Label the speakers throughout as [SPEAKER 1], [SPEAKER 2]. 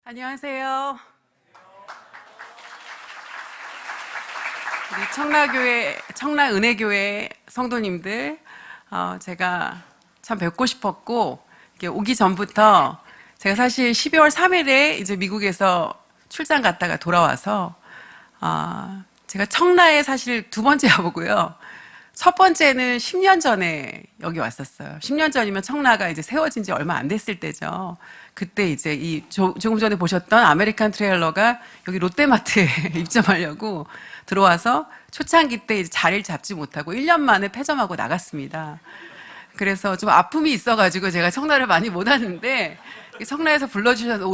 [SPEAKER 1] 안녕하세요. 우리 청라교회, 청라은혜교회 성도님들, 제가 참 뵙고 싶었고, 이렇게 오기 전부터 제가 사실 12월 3일에 이제 미국에서 출장 갔다가 돌아와서, 제가 청라에 사실 두 번째 와보고요. 첫 번째는 10년 전에 여기 왔었어요. 10년 전이면 청라가 이제 세워진 지 얼마 안 됐을 때죠. 그때 이제 조금 전에 보셨던 아메리칸 트레일러가 여기 롯데마트에 입점하려고 들어와서 초창기 때 이제 자리를 잡지 못하고 1년 만에 폐점하고 나갔습니다. 그래서 좀 아픔이 있어가지고 제가 청라를 많이 못 왔는데 청라에서 불러주셔서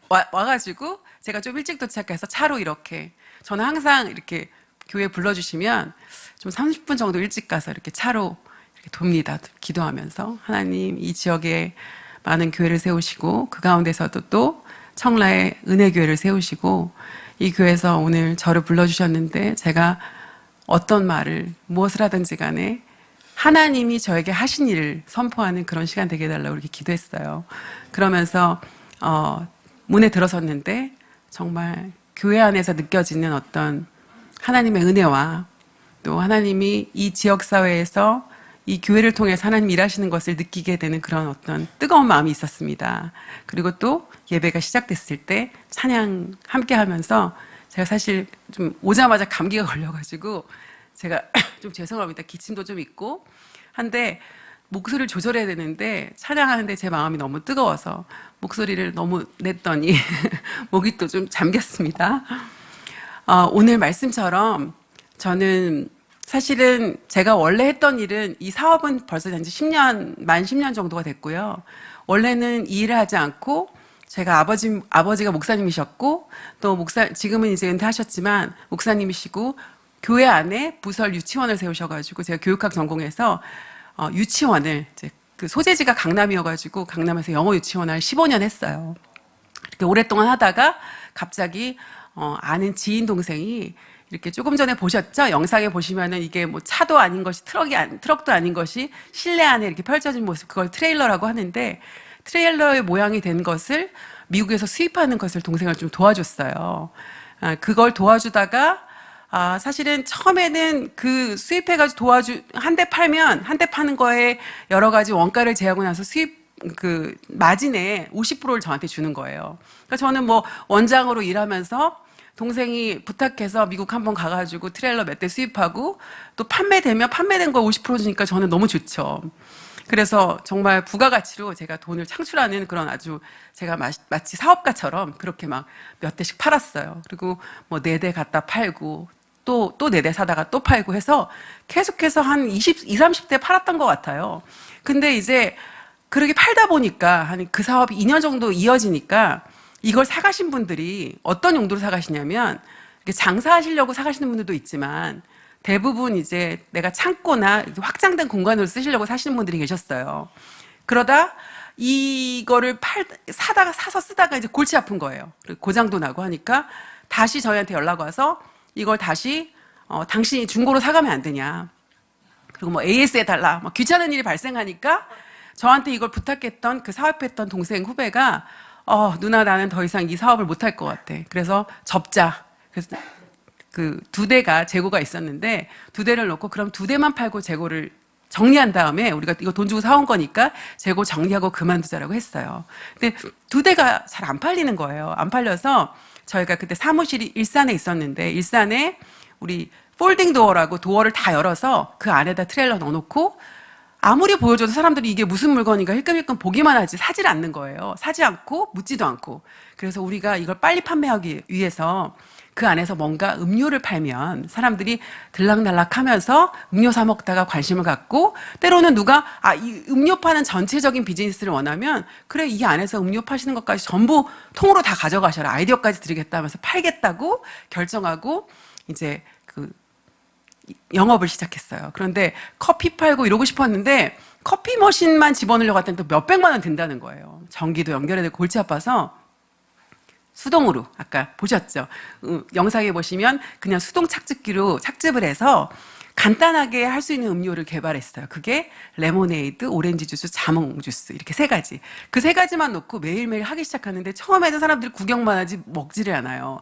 [SPEAKER 1] 와가지고 제가 좀 일찍 도착해서 차로 이렇게 저는 항상 이렇게 교회 불러주시면 좀 30분 정도 일찍 가서 이렇게 차로 이렇게 돕니다. 기도하면서 하나님 이 지역에 많은 교회를 세우시고 그 가운데서도 또 청라의 은혜교회를 세우시고 이 교회에서 오늘 저를 불러주셨는데 제가 어떤 말을 무엇을 하든지 간에 하나님이 저에게 하신 일을 선포하는 그런 시간 되게 해달라고 이렇게 기도했어요. 그러면서 문에 들어섰는데 정말 교회 안에서 느껴지는 어떤 하나님의 은혜와 또 하나님이 이 지역사회에서 이 교회를 통해서 하나님 일하시는 것을 느끼게 되는 그런 어떤 뜨거운 마음이 있었습니다. 그리고 또 예배가 시작됐을 때 찬양 함께 하면서 제가 사실 좀 오자마자 감기가 걸려가지고 제가 좀 죄송합니다. 기침도 좀 있고 한데 목소리를 조절해야 되는데 찬양하는데 제 마음이 너무 뜨거워서 목소리를 너무 냈더니 목이 또 좀 잠겼습니다. 오늘 말씀처럼 저는 사실은 제가 원래 했던 일은 이 사업은 벌써 만 10년 정도가 됐고요. 원래는 이 일을 하지 않고 제가 아버지가 목사님이셨고 또 지금은 이제 은퇴하셨지만 목사님이시고 교회 안에 부설 유치원을 세우셔가지고 제가 교육학 전공해서 유치원을 이제 그 소재지가 강남이어가지고 강남에서 영어 유치원을 15년 했어요. 이렇게 오랫동안 하다가 갑자기 아는 지인 동생이 이렇게 조금 전에 보셨죠? 영상에 보시면은 이게 뭐 차도 아닌 것이 트럭도 아닌 것이 실내 안에 이렇게 펼쳐진 모습, 그걸 트레일러라고 하는데 트레일러의 모양이 된 것을 미국에서 수입하는 것을 동생을 좀 도와줬어요. 그걸 도와주다가 사실은 처음에는 그 수입해가지고 한 대 팔면 한 대 파는 거에 여러 가지 원가를 제하고 나서 그 마진의 50%를 저한테 주는 거예요. 그러니까 저는 뭐 원장으로 일하면서 동생이 부탁해서 미국 한번 가가지고 트레일러 몇 대 수입하고 또 판매된 거 50% 주니까 저는 너무 좋죠. 그래서 정말 부가가치로 제가 돈을 창출하는 그런 아주 제가 마치 사업가처럼 그렇게 막 몇 대씩 팔았어요. 그리고 뭐 4대 갖다 팔고 또 4대 사다가 또 팔고 해서 계속해서 한 20, 30대 팔았던 것 같아요. 근데 이제 그렇게 팔다 보니까 한 그 사업이 2년 정도 이어지니까 이걸 사가신 분들이 어떤 용도로 사가시냐면 장사하시려고 사가시는 분들도 있지만 대부분 이제 내가 창고나 확장된 공간으로 쓰시려고 사시는 분들이 계셨어요. 그러다 이거를 사서 쓰다가 이제 골치 아픈 거예요. 고장도 나고 하니까 다시 저희한테 연락 와서 이걸 다시 당신이 중고로 사가면 안 되냐. 그리고 뭐 AS 해달라. 뭐 귀찮은 일이 발생하니까 저한테 이걸 부탁했던 그 사업했던 동생 후배가 누나 나는 더 이상 이 사업을 못할 것 같아. 그래서 접자. 그래서 그 2대가 재고가 있었는데 2대를 놓고 그럼 2대만 팔고 재고를 정리한 다음에 우리가 이거 돈 주고 사온 거니까 재고 정리하고 그만두자라고 했어요. 근데 2대가 잘 안 팔리는 거예요. 안 팔려서 저희가 그때 사무실이 일산에 있었는데 일산에 우리 폴딩 도어라고 도어를 다 열어서 그 안에다 트레일러 넣어놓고 아무리 보여줘도 사람들이 이게 무슨 물건인가 힐끔힐끔 보기만 하지 사질 않는 거예요. 사지 않고 묻지도 않고. 그래서 우리가 이걸 빨리 판매하기 위해서 그 안에서 뭔가 음료를 팔면 사람들이 들락날락 하면서 음료 사 먹다가 관심을 갖고 때로는 누가 이 음료 파는 전체적인 비즈니스를 원하면 그래 이 안에서 음료 파시는 것까지 전부 통으로 다 가져가셔라. 아이디어까지 드리겠다 하면서 팔겠다고 결정하고 이제 그 영업을 시작했어요. 그런데 커피 팔고 이러고 싶었는데 커피 머신만 집어넣으려고 했더니 또 몇백만 원 든다는 거예요. 전기도 연결해야 되고 골치 아파서 수동으로 아까 보셨죠? 영상에 보시면 그냥 수동 착즙기로 착즙을 해서 간단하게 할 수 있는 음료를 개발했어요. 그게 레모네이드, 오렌지 주스, 자몽 주스 이렇게 세 가지. 그 세 가지만 놓고 매일매일 하기 시작하는데 처음에는 사람들이 구경만 하지 먹지를 않아요.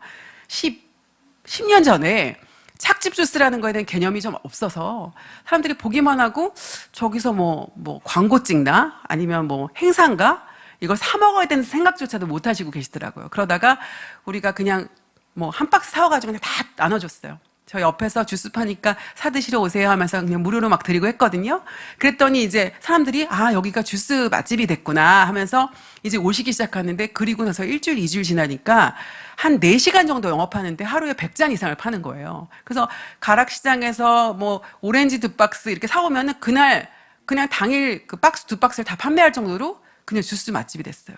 [SPEAKER 1] 10년 전에 착즙 주스라는 거에 대한 개념이 좀 없어서 사람들이 보기만 하고 저기서 뭐 광고 찍나? 아니면 뭐 행사인가? 이걸 사 먹어야 되는 생각조차도 못 하시고 계시더라고요. 그러다가 우리가 그냥 뭐 한 박스 사와가지고 그냥 다 나눠줬어요. 저 옆에서 주스 파니까 사 드시러 오세요 하면서 그냥 무료로 막 드리고 했거든요. 그랬더니 이제 사람들이 아, 여기가 주스 맛집이 됐구나 하면서 이제 오시기 시작하는데 그리고 나서 일주일, 2주일 지나니까 한 4시간 정도 영업하는데 하루에 100잔 이상을 파는 거예요. 그래서 가락시장에서 뭐 오렌지 2박스 이렇게 사오면은 그날 그냥 당일 그 박스 2박스를 다 판매할 정도로 그냥 주스 맛집이 됐어요.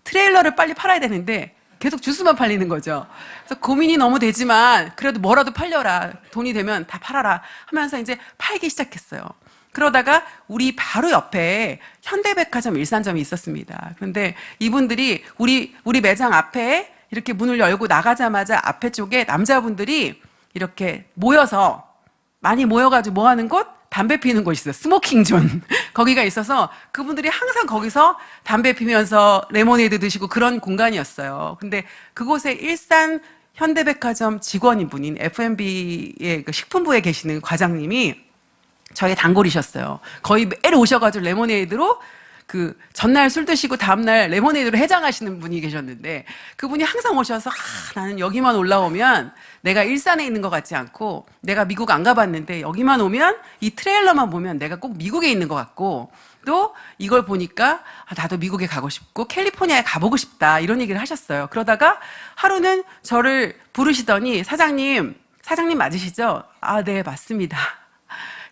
[SPEAKER 1] 트레일러를 빨리 팔아야 되는데 계속 주스만 팔리는 거죠. 그래서 고민이 너무 되지만 그래도 뭐라도 팔려라. 돈이 되면 다 팔아라 하면서 이제 팔기 시작했어요. 그러다가 우리 바로 옆에 현대백화점 일산점이 있었습니다. 그런데 이분들이 우리 매장 앞에 이렇게 문을 열고 나가자마자 앞에 쪽에 남자분들이 이렇게 모여서 많이 모여가지고 뭐 하는 곳? 담배 피는 곳이 있어요. 스모킹 존. 거기가 있어서 그분들이 항상 거기서 담배 피면서 레모네이드 드시고 그런 공간이었어요. 근데 그곳에 일산 현대백화점 직원인 분인 F&B의 그 식품부에 계시는 과장님이 저희 단골이셨어요. 거의 매일 오셔가지고 레모네이드로 그 전날 술 드시고 다음날 레모네이드로 해장하시는 분이 계셨는데 그분이 항상 오셔서 나는 여기만 올라오면 내가 일산에 있는 것 같지 않고 내가 미국 안 가봤는데 여기만 오면 이 트레일러만 보면 내가 꼭 미국에 있는 것 같고 또 이걸 보니까 나도 미국에 가고 싶고 캘리포니아에 가보고 싶다 이런 얘기를 하셨어요. 그러다가 하루는 저를 부르시더니 사장님 맞으시죠? 아, 네, 맞습니다.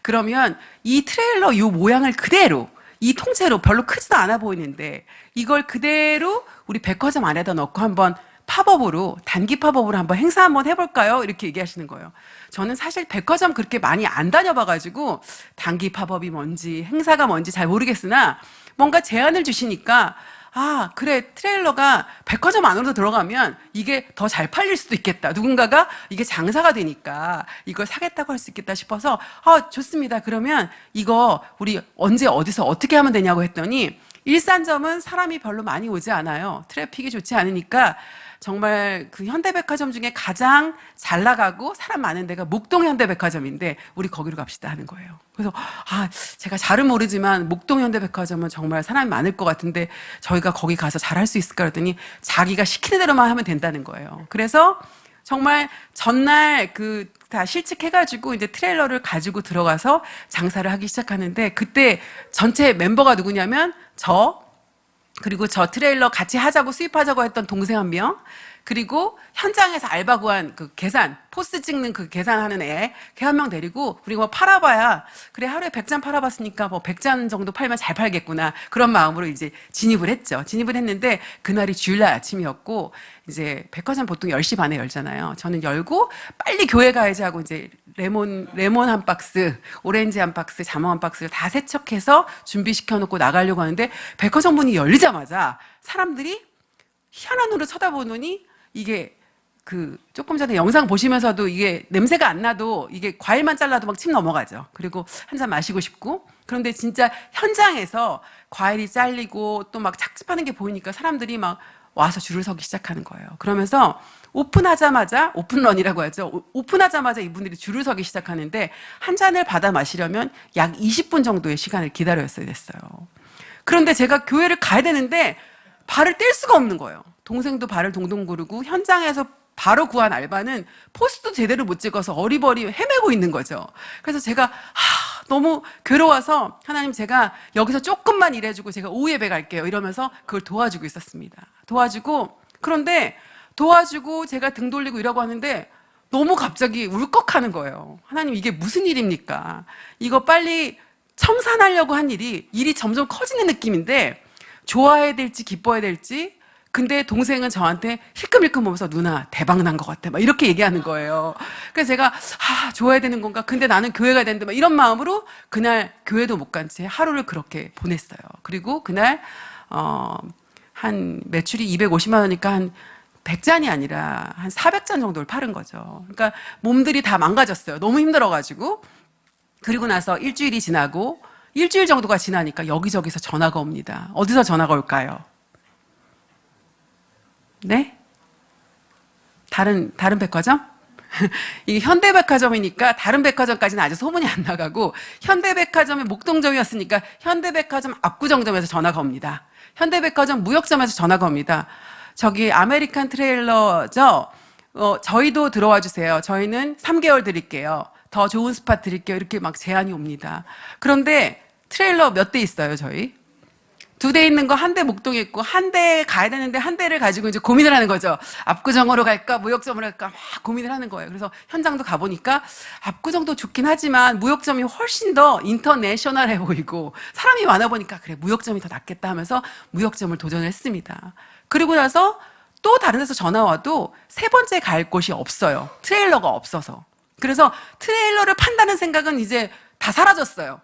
[SPEAKER 1] 그러면 이 트레일러 이 모양을 그대로 이 통째로 별로 크지도 않아 보이는데 이걸 그대로 우리 백화점 안에다 넣고 한번 팝업으로 단기 팝업으로 한번 행사 한번 해볼까요? 이렇게 얘기하시는 거예요. 저는 사실 백화점 그렇게 많이 안 다녀봐가지고 단기 팝업이 뭔지 행사가 뭔지 잘 모르겠으나 뭔가 제안을 주시니까 아, 그래, 트레일러가 백화점 안으로 들어가면 이게 더 잘 팔릴 수도 있겠다. 누군가가 이게 장사가 되니까 이걸 사겠다고 할 수 있겠다 싶어서 아, 좋습니다. 그러면 이거 우리 언제 어디서 어떻게 하면 되냐고 했더니 일산점은 사람이 별로 많이 오지 않아요. 트래픽이 좋지 않으니까 정말 그 현대백화점 중에 가장 잘 나가고 사람 많은 데가 목동 현대백화점인데 우리 거기로 갑시다 하는 거예요. 그래서 아, 제가 잘은 모르지만 목동 현대백화점은 정말 사람이 많을 것 같은데 저희가 거기 가서 잘할 수 있을까 그랬더니 자기가 시키는 대로만 하면 된다는 거예요. 그래서 정말 전날 그 다 실측해가지고 이제 트레일러를 가지고 들어가서 장사를 하기 시작하는데 그때 전체 멤버가 누구냐면 그리고 저 트레일러 같이 하자고 수입하자고 했던 동생 한 명, 그리고 현장에서 알바 구한 그 계산, 포스 찍는 그 계산하는 애, 걔 한 명 데리고 우리 뭐 팔아봐야 그래 하루에 100잔 팔아봤으니까 뭐 100잔 정도 팔면 잘 팔겠구나 그런 마음으로 이제 진입을 했죠. 진입을 했는데 그날이 주일날 아침이었고 이제 백화점 보통 10시 반에 열잖아요. 저는 열고 빨리 교회 가야지 하고 이제 레몬 한 박스, 오렌지 한 박스, 자몽 한 박스를 다 세척해서 준비시켜놓고 나가려고 하는데 백화점 문이 열리자마자 사람들이 희한한 눈으로 쳐다보더니 이게 그 조금 전에 영상 보시면서도 이게 냄새가 안 나도 이게 과일만 잘라도 막 침 넘어가죠. 그리고 한 잔 마시고 싶고 그런데 진짜 현장에서 과일이 잘리고 또 막 착즙하는 게 보이니까 사람들이 막 와서 줄을 서기 시작하는 거예요. 그러면서 오픈하자마자 오픈런이라고 하죠. 오픈하자마자 이분들이 줄을 서기 시작하는데 한 잔을 받아 마시려면 약 20분 정도의 시간을 기다렸어야 됐어요. 그런데 제가 교회를 가야 되는데 발을 뗄 수가 없는 거예요. 동생도 발을 동동 구르고 현장에서 바로 구한 알바는 포스도 제대로 못 찍어서 어리버리 헤매고 있는 거죠. 그래서 제가 너무 괴로워서 하나님 제가 여기서 조금만 일해주고 제가 오후 예배 갈게요 이러면서 그걸 도와주고 있었습니다. 그런데 도와주고 제가 등 돌리고 이러고 하는데 너무 갑자기 울컥하는 거예요. 하나님 이게 무슨 일입니까? 이거 빨리 청산하려고 한 일이 점점 커지는 느낌인데 좋아해야 될지 기뻐해야 될지 근데 동생은 저한테 힐끔힐끔 보면서 누나 대박 난 것 같아 막 이렇게 얘기하는 거예요. 그래서 제가 좋아야 되는 건가? 근데 나는 교회 가야 되는데 막 이런 마음으로 그날 교회도 못 간 채 하루를 그렇게 보냈어요. 그리고 그날 한 매출이 250만 원이니까 한 100잔이 아니라 한 400잔 정도를 팔은 거죠. 그러니까 몸들이 다 망가졌어요. 너무 힘들어가지고 그리고 나서 일주일이 지나고 일주일 정도가 지나니까 여기저기서 전화가 옵니다. 어디서 전화가 올까요? 네? 다른 백화점? 이게 현대백화점이니까 다른 백화점까지는 아직 소문이 안 나가고 현대백화점의 목동점이었으니까 현대백화점 압구정점에서 전화가 옵니다. 현대백화점 무역점에서 전화가 옵니다. 저기 아메리칸 트레일러죠? 저희도 들어와 주세요. 저희는 3개월 드릴게요. 더 좋은 스팟 드릴게요. 이렇게 막 제안이 옵니다. 그런데 트레일러 몇 대 있어요, 저희? 2대 있는 거 한 대 목동에 있고 한 대 가야 되는데 한 대를 가지고 이제 고민을 하는 거죠. 압구정으로 갈까 무역점으로 갈까 막 고민을 하는 거예요. 그래서 현장도 가보니까 압구정도 좋긴 하지만 무역점이 훨씬 더 인터내셔널해 보이고 사람이 많아 보니까 그래 무역점이 더 낫겠다 하면서 무역점을 도전을 했습니다. 그리고 나서 또 다른 데서 전화 와도 세 번째 갈 곳이 없어요. 트레일러가 없어서. 그래서 트레일러를 판다는 생각은 이제 다 사라졌어요.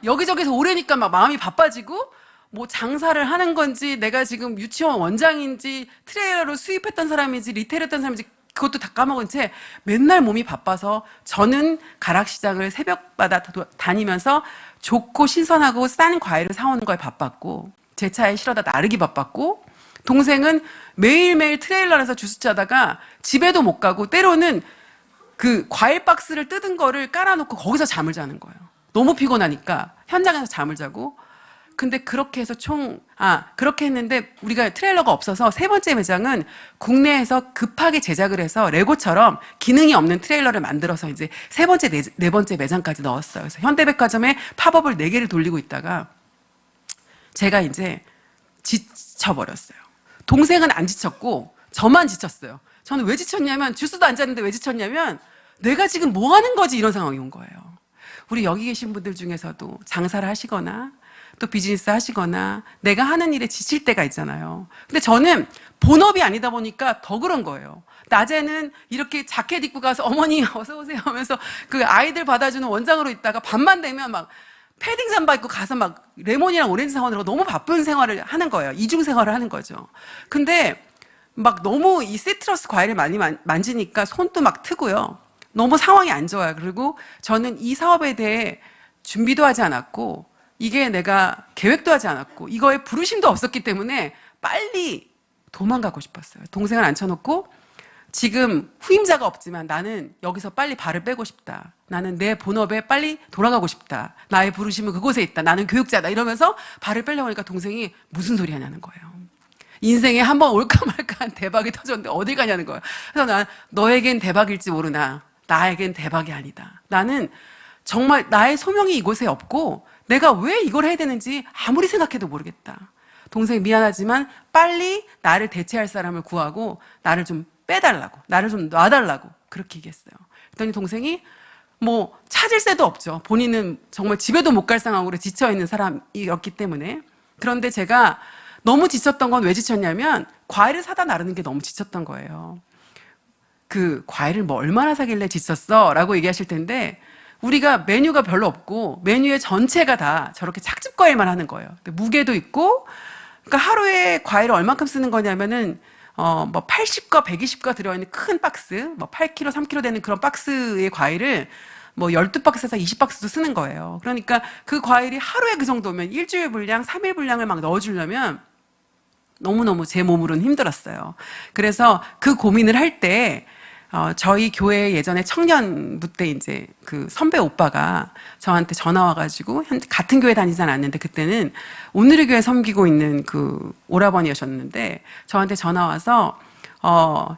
[SPEAKER 1] 여기저기서 오래니까 막 마음이 바빠지고 뭐 장사를 하는 건지 내가 지금 유치원 원장인지 트레일러를 수입했던 사람인지 리테일했던 사람인지 그것도 다 까먹은 채 맨날 몸이 바빠서 저는 가락시장을 새벽마다 다니면서 좋고 신선하고 싼 과일을 사오는 거에 바빴고 제 차에 실어다 나르기 바빴고 동생은 매일매일 트레일러 안에서 주스 짜다가 집에도 못 가고 때로는 그 과일 박스를 뜯은 거를 깔아놓고 거기서 잠을 자는 거예요. 너무 피곤하니까 현장에서 잠을 자고 근데 그렇게 해서 그렇게 했는데 우리가 트레일러가 없어서 세 번째 매장은 국내에서 급하게 제작을 해서 레고처럼 기능이 없는 트레일러를 만들어서 이제 세 번째, 네 번째 매장까지 넣었어요. 그래서 현대백화점에 팝업을 4개를 돌리고 있다가 제가 이제 지쳐버렸어요. 동생은 안 지쳤고 저만 지쳤어요. 저는 왜 지쳤냐면 주스도 안 짰는데 왜 지쳤냐면 내가 지금 뭐 하는 거지 이런 상황이 온 거예요. 우리 여기 계신 분들 중에서도 장사를 하시거나 또 비즈니스 하시거나 내가 하는 일에 지칠 때가 있잖아요. 근데 저는 본업이 아니다 보니까 더 그런 거예요. 낮에는 이렇게 자켓 입고 가서 어머니 어서 오세요 하면서 그 아이들 받아주는 원장으로 있다가 밤만 되면 막 패딩 잠바 입고 가서 막 레몬이랑 오렌지 사오느라고 너무 바쁜 생활을 하는 거예요. 이중 생활을 하는 거죠. 근데 막 너무 이 시트러스 과일을 많이 만지니까 손도 막 트고요. 너무 상황이 안 좋아요. 그리고 저는 이 사업에 대해 준비도 하지 않았고 이게 내가 계획도 하지 않았고 이거에 부르심도 없었기 때문에 빨리 도망가고 싶었어요. 동생을 앉혀놓고 지금 후임자가 없지만 나는 여기서 빨리 발을 빼고 싶다. 나는 내 본업에 빨리 돌아가고 싶다. 나의 부르심은 그곳에 있다. 나는 교육자다. 이러면서 발을 빼려고 하니까 동생이 무슨 소리 하냐는 거예요. 인생에 한번 올까 말까 한 대박이 터졌는데 어딜 가냐는 거예요. 그래서 난 너에겐 대박일지 모르나 나에겐 대박이 아니다. 나는 정말 나의 소명이 이곳에 없고 내가 왜 이걸 해야 되는지 아무리 생각해도 모르겠다. 동생 미안하지만 빨리 나를 대체할 사람을 구하고 나를 좀 빼달라고, 나를 좀 놔달라고 그렇게 얘기했어요. 그랬더니 동생이 뭐 찾을 새도 없죠. 본인은 정말 집에도 못 갈 상황으로 지쳐있는 사람이었기 때문에. 그런데 제가 너무 지쳤던 건 왜 지쳤냐면 과일을 사다 나르는 게 너무 지쳤던 거예요. 그 과일을 뭐 얼마나 사길래 지쳤어? 라고 얘기하실 텐데 우리가 메뉴가 별로 없고 메뉴의 전체가 다 저렇게 착즙 과일만 하는 거예요. 무게도 있고 그러니까 하루에 과일을 얼만큼 쓰는 거냐면은 뭐 80과 120과 들어있는 큰 박스, 뭐 8kg, 3kg 되는 그런 박스의 과일을 뭐 12박스에서 20박스도 쓰는 거예요. 그러니까 그 과일이 하루에 그 정도면 일주일 분량, 3일 분량을 막 넣어주려면 너무너무 제 몸으로는 힘들었어요. 그래서 그 고민을 할 때 저희 교회 예전에 청년부 때 이제 그 선배 오빠가 저한테 전화 와가지고 같은 교회 다니진 않았는데 그때는 오늘의 교회 섬기고 있는 그 오라버니셨는데 저한테 전화 와서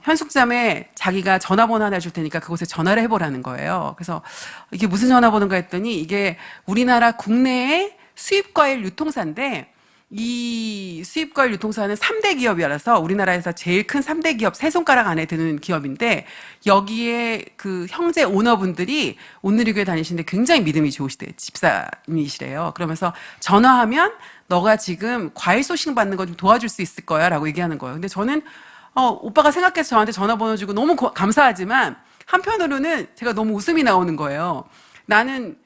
[SPEAKER 1] 현숙자매 자기가 전화번호 하나 줄 테니까 그곳에 전화를 해보라는 거예요. 그래서 이게 무슨 전화번호인가 했더니 이게 우리나라 국내의 수입과일 유통사인데 이 수입과일 유통사는 3대 기업이라서 우리나라에서 제일 큰 3대 기업 세 손가락 안에 드는 기업인데 여기에 그 형제 오너분들이 오늘의 교회 다니시는데 굉장히 믿음이 좋으시대요. 집사님이시래요. 그러면서 전화하면 너가 지금 과일 소싱 받는 거 좀 도와줄 수 있을 거야 라고 얘기하는 거예요. 근데 저는 오빠가 생각해서 저한테 전화번호 주고 너무 감사하지만 한편으로는 제가 너무 웃음이 나오는 거예요. 나는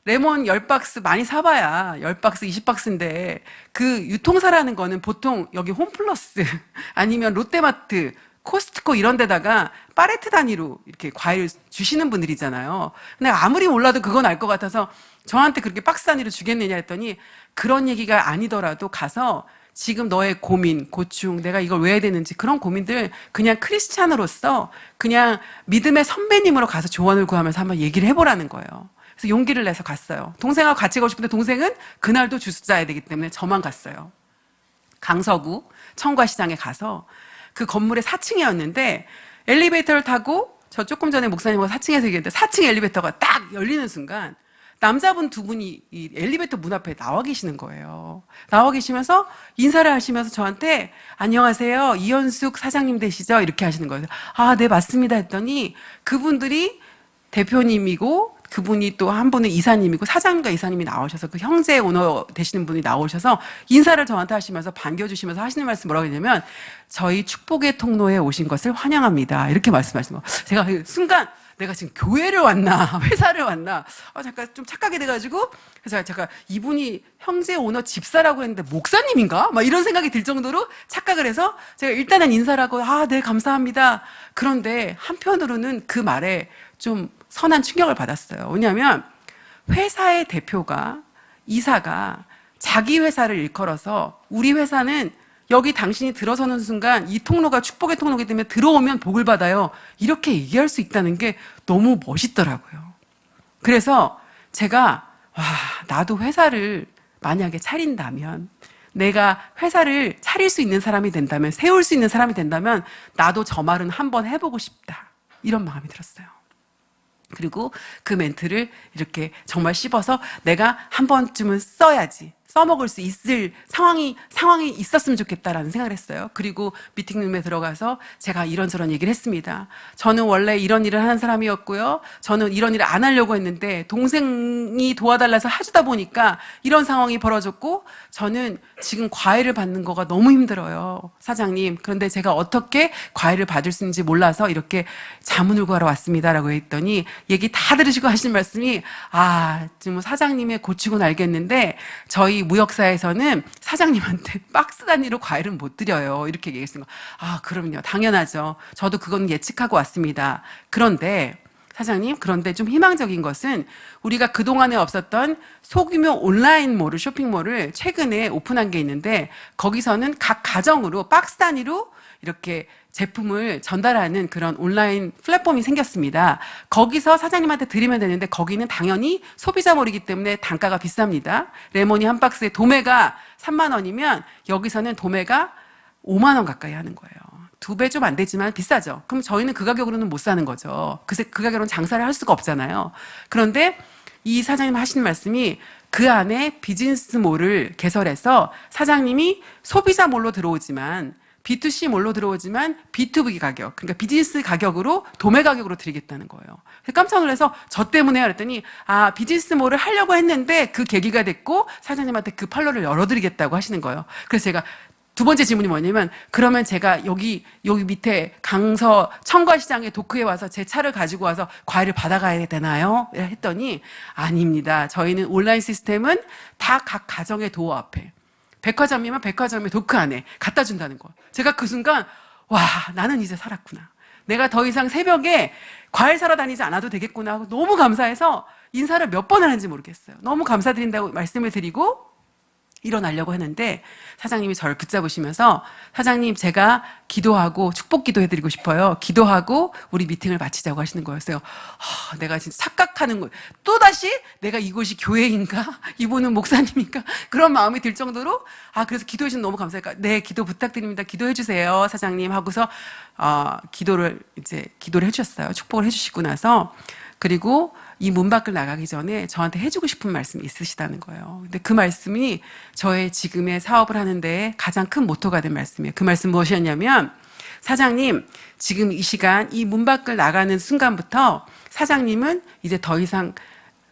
[SPEAKER 1] 레몬 10박스 많이 사봐야 10박스, 20박스인데 그 유통사라는 거는 보통 여기 홈플러스 아니면 롯데마트 코스트코 이런 데다가 팔레트 단위로 이렇게 과일 주시는 분들이잖아요. 근데 아무리 몰라도 그건 알 것 같아서 저한테 그렇게 박스 단위로 주겠느냐 했더니 그런 얘기가 아니더라도 가서 지금 너의 고민, 고충, 내가 이걸 왜 해야 되는지 그런 고민들 그냥 크리스찬으로서 그냥 믿음의 선배님으로 가서 조언을 구하면서 한번 얘기를 해보라는 거예요. 그래서 용기를 내서 갔어요. 동생하고 같이 가고 싶은데 동생은 그날도 주스 짜야 되기 때문에 저만 갔어요. 강서구 청과시장에 가서 그 건물의 4층이었는데 엘리베이터를 타고 저 조금 전에 목사님과 4층에서 얘기했는데 4층 엘리베이터가 딱 열리는 순간 남자분 두 분이 이 엘리베이터 문 앞에 나와 계시는 거예요. 나와 계시면서 인사를 하시면서 저한테 안녕하세요. 이현숙 사장님 되시죠? 이렇게 하시는 거예요. 아, 네, 맞습니다. 했더니 그분들이 대표님이고 그분이 또 한 분은 이사님이고 사장님과 이사님이 나오셔서 그 형제 오너 되시는 분이 나오셔서 인사를 저한테 하시면서 반겨주시면서 하시는 말씀 뭐라고 했냐면 저희 축복의 통로에 오신 것을 환영합니다. 이렇게 말씀하시는 거. 제가 그 순간 내가 지금 교회를 왔나 회사를 왔나 잠깐 좀 착각이 돼가지고 그래서 잠깐 이분이 형제 오너 집사라고 했는데 목사님인가? 막 이런 생각이 들 정도로 착각을 해서 제가 일단은 인사를 하고 네 감사합니다. 그런데 한편으로는 그 말에 좀 선한 충격을 받았어요. 왜냐하면 회사의 대표가 이사가 자기 회사를 일컬어서 우리 회사는 여기 당신이 들어서는 순간 이 통로가 축복의 통로이기 때문에 들어오면 복을 받아요. 이렇게 얘기할 수 있다는 게 너무 멋있더라고요. 그래서 제가 나도 회사를 만약에 차린다면 내가 회사를 차릴 수 있는 사람이 된다면 세울 수 있는 사람이 된다면 나도 저 말은 한번 해보고 싶다. 이런 마음이 들었어요. 그리고 그 멘트를 이렇게 정말 씹어서 내가 한 번쯤은 써야지. 써먹을 수 있을 상황이 있었으면 좋겠다라는 생각을 했어요. 그리고 미팅룸에 들어가서 제가 이런저런 얘기를 했습니다. 저는 원래 이런 일을 하는 사람이었고요. 저는 이런 일을 안 하려고 했는데 동생이 도와달라서 해주다 보니까 이런 상황이 벌어졌고 저는 지금 과외를 받는 거가 너무 힘들어요. 사장님. 그런데 제가 어떻게 과외를 받을 수 있는지 몰라서 이렇게 자문을 구하러 왔습니다라고 했더니 얘기 다 들으시고 하신 말씀이 지금 사장님의 고치고는 알겠는데 저희 무역사에서는 사장님한테 박스 단위로 과일은 못 드려요. 이렇게 얘기했습니다. 그럼요. 당연하죠. 저도 그건 예측하고 왔습니다. 그런데 사장님, 그런데 좀 희망적인 것은 우리가 그동안에 없었던 소규모 온라인몰을, 쇼핑몰을 최근에 오픈한 게 있는데 거기서는 각 가정으로 박스 단위로 이렇게 제품을 전달하는 그런 온라인 플랫폼이 생겼습니다. 거기서 사장님한테 드리면 되는데 거기는 당연히 소비자몰이기 때문에 단가가 비쌉니다. 레몬이 한 박스에 도매가 3만 원이면 여기서는 도매가 5만 원 가까이 하는 거예요. 2배 좀 안 되지만 비싸죠. 그럼 저희는 그 가격으로는 못 사는 거죠. 그 가격으로는 장사를 할 수가 없잖아요. 그런데 이 사장님 하시는 말씀이 그 안에 비즈니스몰을 개설해서 사장님이 소비자몰로 들어오지만 B2C 몰로 들어오지만 B2B 가격, 그러니까 비즈니스 가격으로 도매 가격으로 드리겠다는 거예요. 그래서 깜짝 놀라서 저 때문에 그랬더니 비즈니스 몰을 하려고 했는데 그 계기가 됐고 사장님한테 그 판로를 열어드리겠다고 하시는 거예요. 그래서 제가 두 번째 질문이 뭐냐면 그러면 제가 여기 밑에 강서 청과시장에 도크에 와서 제 차를 가지고 와서 과일을 받아가야 되나요? 했더니 아닙니다. 저희는 온라인 시스템은 다 각 가정의 도어 앞에 백화점이면 백화점의 도크 안에 갖다 준다는 거. 제가 그 순간 나는 이제 살았구나. 내가 더 이상 새벽에 과일 사러 다니지 않아도 되겠구나 하고 너무 감사해서 인사를 몇 번을 하는지 모르겠어요. 너무 감사드린다고 말씀을 드리고 일어나려고 했는데 사장님이 저를 붙잡으시면서 사장님 제가 기도하고 축복 기도해드리고 싶어요. 기도하고 우리 미팅을 마치자고 하시는 거였어요. 내가 진짜 착각하는 거예요. 또다시 내가 이곳이 교회인가? 이분은 목사님인가? 그런 마음이 들 정도로 그래서 기도해 주셔서 너무 감사하니까 네 기도 부탁드립니다. 기도해 주세요 사장님 하고서 기도를 해주셨어요. 축복을 해주시고 나서 그리고 이 문 밖을 나가기 전에 저한테 해주고 싶은 말씀이 있으시다는 거예요. 근데 그 말씀이 저의 지금의 사업을 하는데 가장 큰 모토가 된 말씀이에요. 그 말씀 무엇이었냐면 사장님 지금 이 시간 이 문 밖을 나가는 순간부터 사장님은 이제 더 이상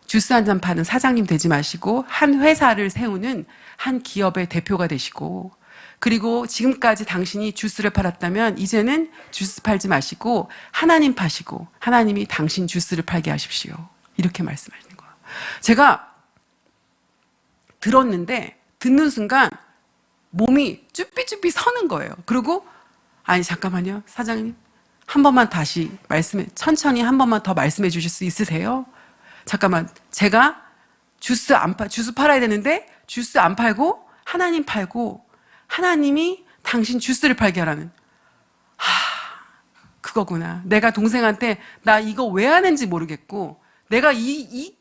[SPEAKER 1] 주스 한 잔 파는 사장님 되지 마시고 한 회사를 세우는 한 기업의 대표가 되시고 그리고 지금까지 당신이 주스를 팔았다면 이제는 주스 팔지 마시고 하나님 파시고 하나님이 당신 주스를 팔게 하십시오. 이렇게 말씀하시는 거예요. 제가 들었는데 듣는 순간 몸이 쭈삐쭈삐 서는 거예요. 그리고 아니 잠깐만요 사장님, 한 번만 다시 천천히 한 번만 더 말씀해 주실 수 있으세요? 잠깐만, 제가 주스 팔아야 되는데 주스 안 팔고 하나님 팔고 하나님이 당신 주스를 팔게 하라는, 그거구나. 내가 동생한테 나 이거 왜 하는지 모르겠고 내가 이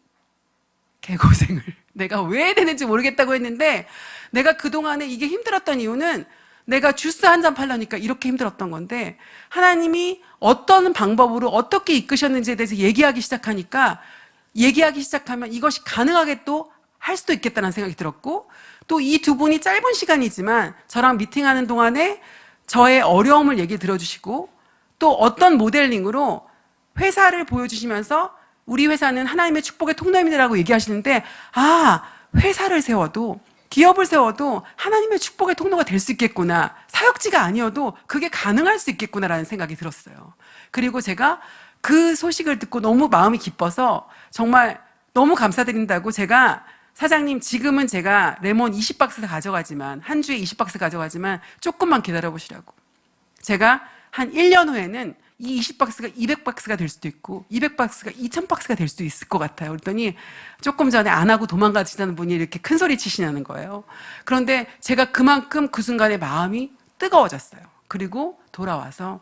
[SPEAKER 1] 개고생을 내가 왜 해야 되는지 모르겠다고 했는데, 내가 그동안에 이게 힘들었던 이유는 내가 주스 한 잔 팔려니까 이렇게 힘들었던 건데, 하나님이 어떤 방법으로 어떻게 이끄셨는지에 대해서 얘기하기 시작하면 이것이 가능하게 또 할 수도 있겠다는 생각이 들었고, 또 이 두 분이 짧은 시간이지만 저랑 미팅하는 동안에 저의 어려움을 얘기 들어주시고, 또 어떤 모델링으로 회사를 보여주시면서 우리 회사는 하나님의 축복의 통로입니다라고 얘기하시는데, 회사를 세워도 기업을 세워도 하나님의 축복의 통로가 될 수 있겠구나, 사역지가 아니어도 그게 가능할 수 있겠구나라는 생각이 들었어요. 그리고 제가 그 소식을 듣고 너무 마음이 기뻐서 정말 너무 감사드린다고, 제가 사장님 지금은 제가 레몬 20박스 가져가지만, 한 주에 20박스 가져가지만 조금만 기다려보시라고, 제가 한 1년 후에는 이 20박스가 200박스가 될 수도 있고 200박스가 2000박스가 될 수도 있을 것 같아요. 그랬더니 조금 전에 안 하고 도망가시다는 분이 이렇게 큰 소리 치시냐는 거예요. 그런데 제가 그만큼 그 순간에 마음이 뜨거워졌어요. 그리고 돌아와서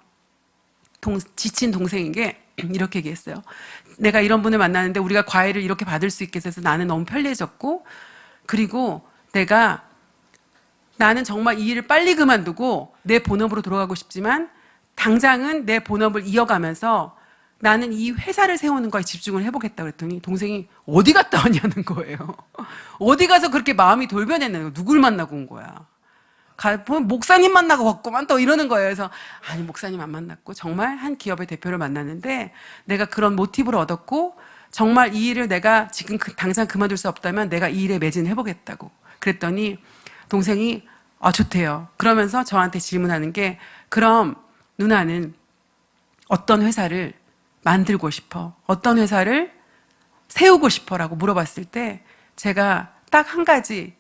[SPEAKER 1] 지친 동생에게 이렇게 얘기했어요. 내가 이런 분을 만나는데 우리가 과외를 이렇게 받을 수 있게 돼서 나는 너무 편리해졌고, 그리고 나는 정말 이 일을 빨리 그만두고 내 본업으로 돌아가고 싶지만 당장은 내 본업을 이어가면서 나는 이 회사를 세우는 거에 집중을 해보겠다 그랬더니 동생이 어디 갔다 왔냐는 거예요. 어디 가서 그렇게 마음이 돌변했냐는 거예요. 누굴 만나고 온 거야. 목사님 만나고 왔구만 또 이러는 거예요. 그래서 아니, 목사님 안 만났고 정말 한 기업의 대표를 만났는데 내가 그런 모티브를 얻었고, 정말 이 일을 내가 지금 당장 그만둘 수 없다면 내가 이 일에 매진해보겠다고 그랬더니 동생이 좋대요. 그러면서 저한테 질문하는 게, 그럼 누나는 어떤 회사를 만들고 싶어? 어떤 회사를 세우고 싶어? 라고 물어봤을 때 제가 딱 한 가지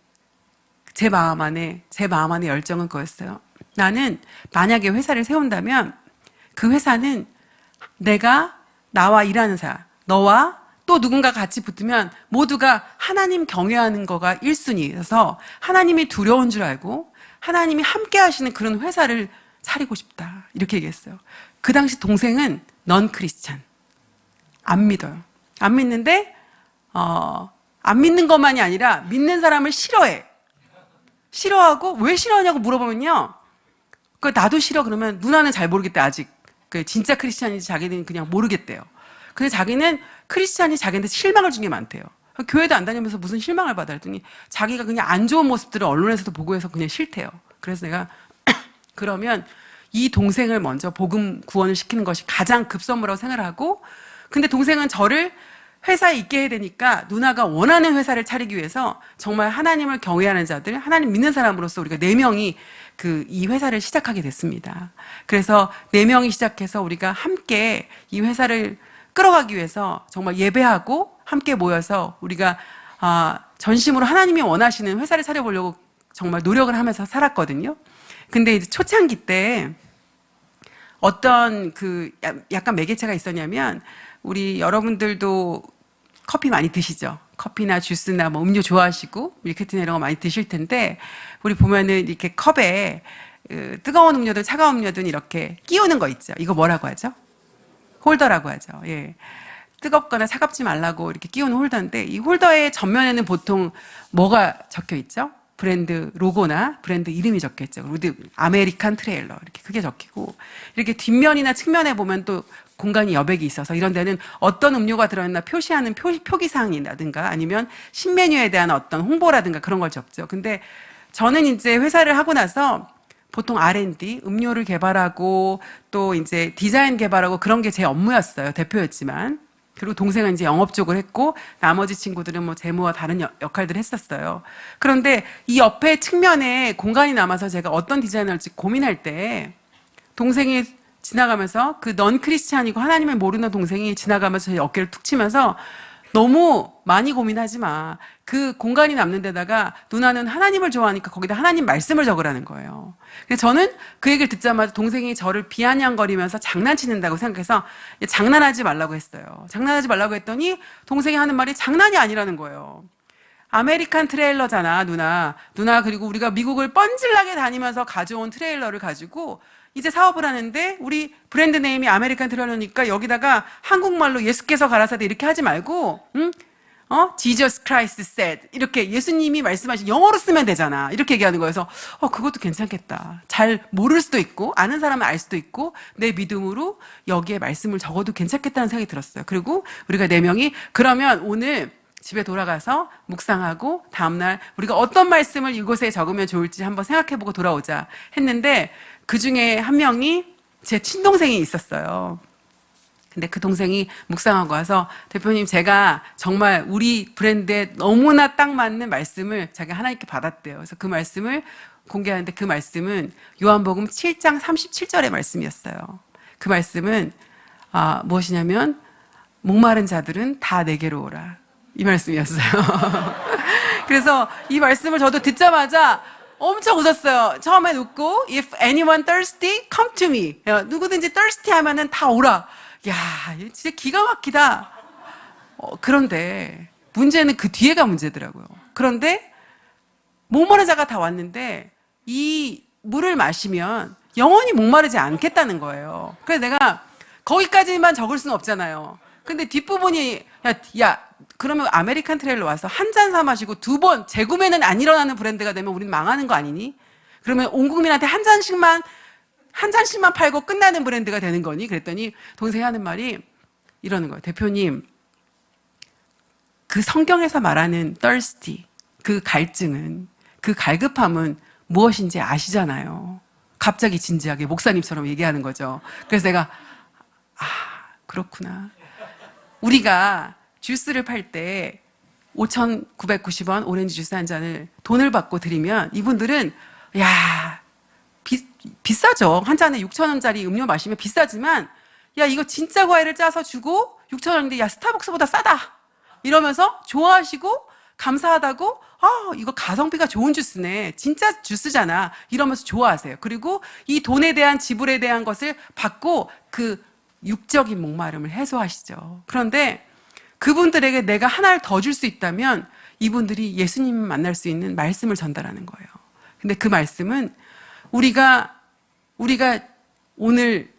[SPEAKER 1] 제 마음 안에 열정은 그거였어요. 나는 만약에 회사를 세운다면 그 회사는 나와 일하는 사람, 너와 또 누군가 같이 붙으면 모두가 하나님 경외하는 거가 1순위여서 하나님이 두려운 줄 알고 하나님이 함께 하시는 그런 회사를 차리고 싶다, 이렇게 얘기했어요. 그 당시 동생은 넌 크리스찬, 안 믿어요. 안 믿는데 안 믿는 것만이 아니라 믿는 사람을 싫어하고 왜 싫어하냐고 물어보면요, 나도 싫어 그러면 누나는 잘 모르겠대. 아직 진짜 크리스찬인지 자기는 그냥 모르겠대요. 근데 자기는 크리스찬이 자기한테 실망을 준 게 많대요. 교회도 안 다니면서 무슨 실망을 받아 했더니 자기가 그냥 안 좋은 모습들을 언론에서도 보고 해서 그냥 싫대요. 그래서 내가 그러면 이 동생을 먼저 복음 구원을 시키는 것이 가장 급선무라고 생각을 하고, 근데 동생은 저를 회사에 있게 해야 되니까 누나가 원하는 회사를 차리기 위해서 정말 하나님을 경외하는 자들, 하나님 믿는 사람으로서 우리가 4명이 이 회사를 시작하게 됐습니다. 그래서 4명이 시작해서 우리가 함께 이 회사를 끌어가기 위해서 정말 예배하고 함께 모여서 우리가 전심으로 하나님이 원하시는 회사를 차려보려고 정말 노력을 하면서 살았거든요. 근데 이제 초창기 때 어떤 약간 매개체가 있었냐면, 우리 여러분들도 커피 많이 드시죠? 커피나 주스나 뭐 음료 좋아하시고 밀크티나 이런 거 많이 드실 텐데, 우리 보면은 이렇게 컵에 뜨거운 음료든 차가운 음료든 이렇게 끼우는 거 있죠. 이거 뭐라고 하죠? 홀더라고 하죠. 예. 뜨겁거나 차갑지 말라고 이렇게 끼우는 홀더인데, 이 홀더의 전면에는 보통 뭐가 적혀 있죠? 브랜드 로고나 브랜드 이름이 적혀 있죠. 아메리칸 트레일러 이렇게 크게 적히고, 이렇게 뒷면이나 측면에 보면 또 공간이 여백이 있어서 이런 데는 어떤 음료가 들어있나 표시하는 표기사항이라든가 아니면 신메뉴에 대한 어떤 홍보라든가 그런 걸 적죠. 근데 저는 이제 회사를 하고 나서 보통 R&D, 음료를 개발하고 또 이제 디자인 개발하고 그런 게 제 업무였어요. 대표였지만. 그리고 동생은 이제 영업 쪽을 했고 나머지 친구들은 뭐 재무와 다른 역할들을 했었어요. 그런데 이 옆에 측면에 공간이 남아서 제가 어떤 디자인을 할지 고민할 때 동생이 지나가면서 넌 크리스찬이고 하나님을 모르는 동생이 지나가면서 제 어깨를 툭 치면서 너무 많이 고민하지 마. 그 공간이 남는 데다가 누나는 하나님을 좋아하니까 거기다 하나님 말씀을 적으라는 거예요. 그래서 저는 그 얘기를 듣자마자 동생이 저를 비아냥거리면서 장난치는다고 생각해서 장난하지 말라고 했어요. 장난하지 말라고 했더니 동생이 하는 말이 장난이 아니라는 거예요. 아메리칸 트레일러잖아, 누나. 누나, 그리고 우리가 미국을 뻔질나게 다니면서 가져온 트레일러를 가지고 이제 사업을 하는데 우리 브랜드 네임이 아메리칸 트레일러니까 여기다가 한국말로 예수께서 가라사대 이렇게 하지 말고, 응? Jesus Christ said. 이렇게 예수님이 말씀하신 영어로 쓰면 되잖아. 이렇게 얘기하는 거여서, 그것도 괜찮겠다. 잘 모를 수도 있고, 아는 사람은 알 수도 있고, 내 믿음으로 여기에 말씀을 적어도 괜찮겠다는 생각이 들었어요. 그리고 우리가 4명이 그러면 오늘 집에 돌아가서 묵상하고 다음날 우리가 어떤 말씀을 이곳에 적으면 좋을지 한번 생각해보고 돌아오자 했는데 그 중에 한 명이 제 친동생이 있었어요. 근데 그 동생이 묵상하고 와서 대표님 제가 정말 우리 브랜드에 너무나 딱 맞는 말씀을 자기가 하나님께 받았대요. 그래서 그 말씀을 공개하는데 그 말씀은 요한복음 7장 37절의 말씀이었어요. 그 말씀은 무엇이냐면 목마른 자들은 다 내게로 오라. 이 말씀이었어요. 그래서 이 말씀을 저도 듣자마자 엄청 웃었어요. 처음엔 웃고 If anyone thirsty, come to me. 누구든지 thirsty 하면은 다 오라. 야, 진짜 기가 막히다. 그런데 문제는 그 뒤에가 문제더라고요. 그런데 목마른 자가 다 왔는데 이 물을 마시면 영원히 목마르지 않겠다는 거예요. 그래서 내가 거기까지만 적을 수는 없잖아요. 근데 뒷부분이 그러면 아메리칸 트레일러 와서 한 잔 사 마시고 2번 재구매는 안 일어나는 브랜드가 되면 우리는 망하는 거 아니니? 그러면 온 국민한테 한 잔씩만 팔고 끝나는 브랜드가 되는 거니? 그랬더니 동생이 하는 말이 이러는 거예요. 대표님, 그 성경에서 말하는 thirsty, 그 갈증은, 그 갈급함은 무엇인지 아시잖아요. 갑자기 진지하게 목사님처럼 얘기하는 거죠. 그래서 내가 그렇구나. 우리가 주스를 팔 때 5,990원 오렌지 주스 한 잔을 돈을 받고 드리면 이분들은 비싸죠. 한 잔에 6,000원짜리 음료 마시면 비싸지만 이거 진짜 과일을 짜서 주고 6,000원인데 스타벅스보다 싸다. 이러면서 좋아하시고 감사하다고 이거 가성비가 좋은 주스네. 진짜 주스잖아. 이러면서 좋아하세요. 그리고 이 돈에 대한 지불에 대한 것을 받고 그 육적인 목마름을 해소하시죠. 그런데 그분들에게 내가 하나를 더 줄 수 있다면 이분들이 예수님을 만날 수 있는 말씀을 전달하는 거예요. 근데 그 말씀은 우리가 오늘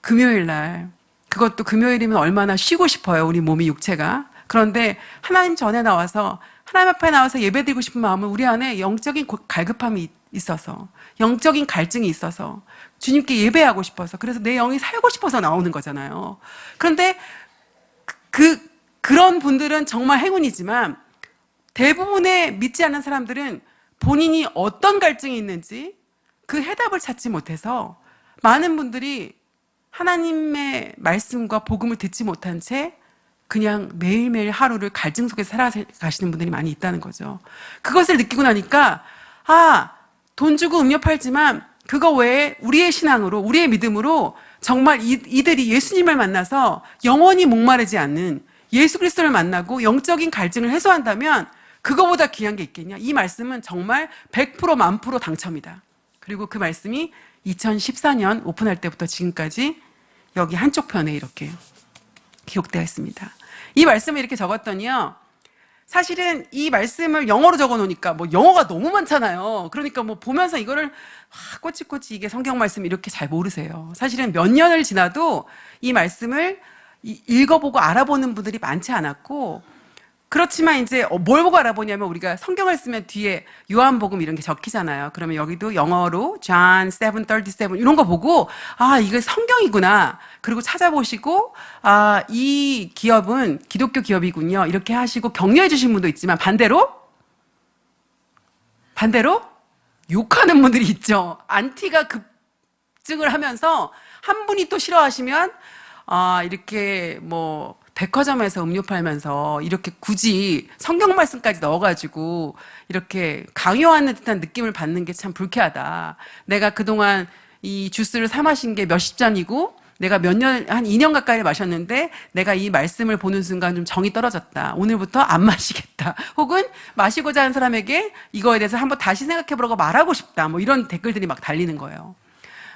[SPEAKER 1] 금요일 날 그것도 금요일이면 얼마나 쉬고 싶어요. 우리 몸이 육체가. 그런데 하나님 전에 나와서 하나님 앞에 나와서 예배드리고 싶은 마음은 우리 안에 영적인 갈급함이 있어서 영적인 갈증이 있어서 주님께 예배하고 싶어서 그래서 내 영이 살고 싶어서 나오는 거잖아요. 그런데 그런 분들은 정말 행운이지만 대부분의 믿지 않는 사람들은 본인이 어떤 갈증이 있는지 그 해답을 찾지 못해서 많은 분들이 하나님의 말씀과 복음을 듣지 못한 채 그냥 매일매일 하루를 갈증 속에 살아가시는 분들이 많이 있다는 거죠. 그것을 느끼고 나니까 돈 주고 음료 팔지만 그거 외에 우리의 신앙으로 우리의 믿음으로 정말 이들이 예수님을 만나서 영원히 목마르지 않는 예수 그리스도를 만나고 영적인 갈증을 해소한다면 그거보다 귀한 게 있겠냐? 이 말씀은 정말 100% 만% 당첨이다. 그리고 그 말씀이 2014년 오픈할 때부터 지금까지 여기 한쪽 편에 이렇게 기록되어 있습니다. 이 말씀을 이렇게 적었더니요. 사실은 이 말씀을 영어로 적어 놓으니까 영어가 너무 많잖아요. 그러니까 보면서 이거를 꼬치꼬치 이게 성경 말씀 이렇게 잘 모르세요. 사실은 몇 년을 지나도 이 말씀을 읽어보고 알아보는 분들이 많지 않았고 그렇지만 이제 뭘 보고 알아보냐면 우리가 성경을 쓰면 뒤에 요한복음 이런 게 적히잖아요. 그러면 여기도 영어로 John 7:37 이런 거 보고 이거 성경이구나. 그리고 찾아보시고 이 기업은 기독교 기업이군요. 이렇게 하시고 격려해 주신 분도 있지만 반대로 욕하는 분들이 있죠. 안티가 급증을 하면서 한 분이 또 싫어하시면 이렇게 백화점에서 음료 팔면서 이렇게 굳이 성경 말씀까지 넣어가지고 이렇게 강요하는 듯한 느낌을 받는 게 참 불쾌하다. 내가 그동안 이 주스를 사 마신 게 몇십 잔이고 내가 한 2년 가까이 마셨는데 내가 이 말씀을 보는 순간 좀 정이 떨어졌다. 오늘부터 안 마시겠다. 혹은 마시고자 하는 사람에게 이거에 대해서 한번 다시 생각해보라고 말하고 싶다. 뭐 이런 댓글들이 막 달리는 거예요.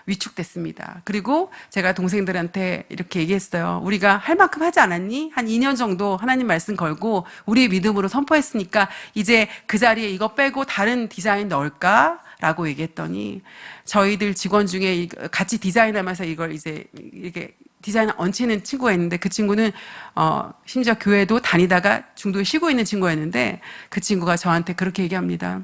[SPEAKER 1] 위축됐습니다. 그리고 제가 동생들한테 이렇게 얘기했어요. 우리가 할 만큼 하지 않았니? 한 2년 정도 하나님 말씀 걸고 우리의 믿음으로 선포했으니까 이제 그 자리에 이거 빼고 다른 디자인 넣을까? 라고 얘기했더니 저희들 직원 중에 같이 디자인하면서 이걸 이제 이렇게 디자인 얹히는 친구가 있는데 그 친구는 심지어 교회도 다니다가 중도에 쉬고 있는 친구였는데 그 친구가 저한테 그렇게 얘기합니다.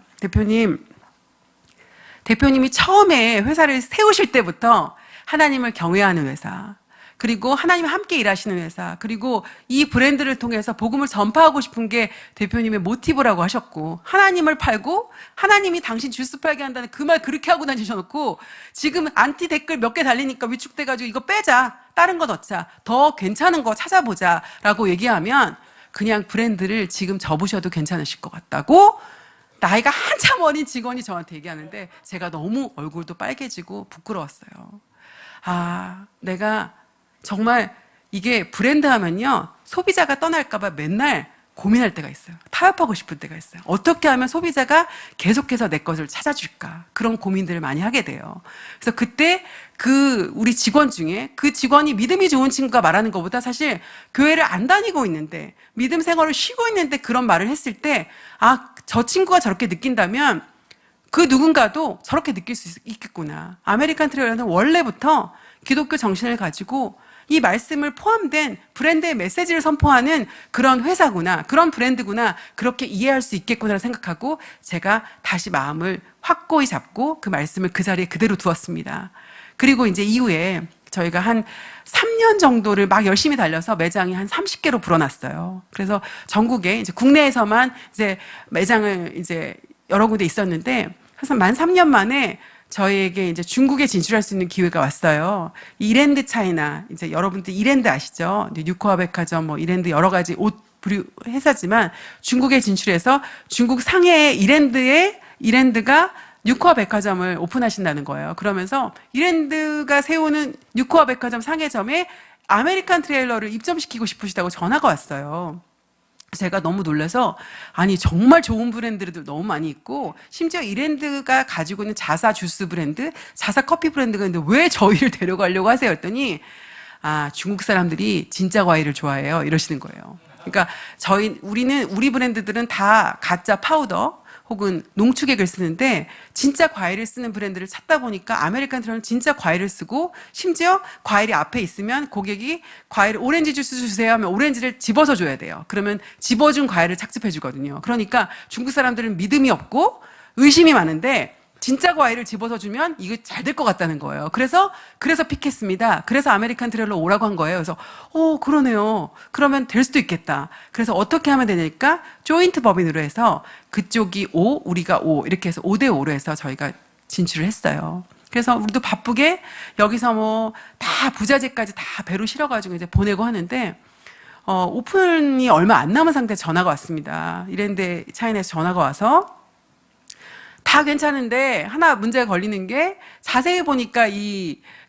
[SPEAKER 1] 대표님이 처음에 회사를 세우실 때부터 하나님을 경외하는 회사, 그리고 하나님과 함께 일하시는 회사, 그리고 이 브랜드를 통해서 복음을 전파하고 싶은 게 대표님의 모티브라고 하셨고, 하나님을 팔고 하나님이 당신 주스 팔게 한다는 그 말 그렇게 하고 다니셔놓고 지금 안티 댓글 몇 개 달리니까 위축돼가지고 이거 빼자, 다른 거 넣자, 더 괜찮은 거 찾아보자 라고 얘기하면 그냥 브랜드를 지금 접으셔도 괜찮으실 것 같다고 나이가 한참 어린 직원이 저한테 얘기하는데 제가 너무 얼굴도 빨개지고 부끄러웠어요. 내가 정말 이게 브랜드 하면요, 소비자가 떠날까봐 맨날 고민할 때가 있어요. 타협하고 싶을 때가 있어요. 어떻게 하면 소비자가 계속해서 내 것을 찾아줄까? 그런 고민들을 많이 하게 돼요. 그래서 그때 우리 직원 중에 그 직원이 믿음이 좋은 친구가 말하는 것보다 사실 교회를 안 다니고 있는데 믿음 생활을 쉬고 있는데 그런 말을 했을 때 저 친구가 저렇게 느낀다면 그 누군가도 저렇게 느낄 수 있겠구나. 아메리칸 트레일러는 원래부터 기독교 정신을 가지고 이 말씀을 포함된 브랜드의 메시지를 선포하는 그런 회사구나, 그런 브랜드구나, 그렇게 이해할 수 있겠구나 생각하고 제가 다시 마음을 확고히 잡고 그 말씀을 그 자리에 그대로 두었습니다. 그리고 이제 이후에 저희가 한 3년 정도를 막 열심히 달려서 매장이 한 30개로 불어났어요. 그래서 전국에 이제 국내에서만 이제 매장을 이제 여러 군데 있었는데 한 만 3년 만에 저희에게 이제 중국에 진출할 수 있는 기회가 왔어요. 이랜드 차이나, 이제 여러분들 이랜드 아시죠? 뉴코아 백화점, 뭐 이랜드 여러 가지 옷 회사지만 중국에 진출해서 중국 상해의 이랜드가 뉴코아 백화점을 오픈하신다는 거예요. 그러면서 이랜드가 세우는 뉴코아 백화점 상해점에 아메리칸 트레일러를 입점시키고 싶으시다고 전화가 왔어요. 제가 너무 놀라서 정말 좋은 브랜드들 너무 많이 있고 심지어 이랜드가 가지고 있는 자사 주스 브랜드, 자사 커피 브랜드가 있는데 왜 저희를 데려가려고 하세요? 했더니 중국 사람들이 진짜 과일을 좋아해요. 이러시는 거예요. 그러니까 우리 브랜드들은 다 가짜 파우더 혹은 농축액을 쓰는데 진짜 과일을 쓰는 브랜드를 찾다 보니까 아메리칸 트레일러는 진짜 과일을 쓰고 심지어 과일이 앞에 있으면 고객이 오렌지 주스 주세요 하면 오렌지를 집어서 줘야 돼요. 그러면 집어준 과일을 착즙해 주거든요. 그러니까 중국 사람들은 믿음이 없고 의심이 많은데 진짜 과일을 집어서 주면 이거 잘 될 것 같다는 거예요. 그래서 픽했습니다. 그래서 아메리칸 트레일러 오라고 한 거예요. 그래서 그러네요. 그러면 될 수도 있겠다. 그래서 어떻게 하면 되니까 조인트 법인으로 해서 그쪽이 5, 우리가 5 이렇게 해서 5대 5로 해서 저희가 진출을 했어요. 그래서 우리도 바쁘게 여기서 뭐 다 부자재까지 다 배로 실어가지고 이제 보내고 하는데 오픈이 얼마 안 남은 상태에 전화가 왔습니다. 이랜드 차이나에서 전화가 와서 다 괜찮은데 하나 문제가 걸리는 게 자세히 보니까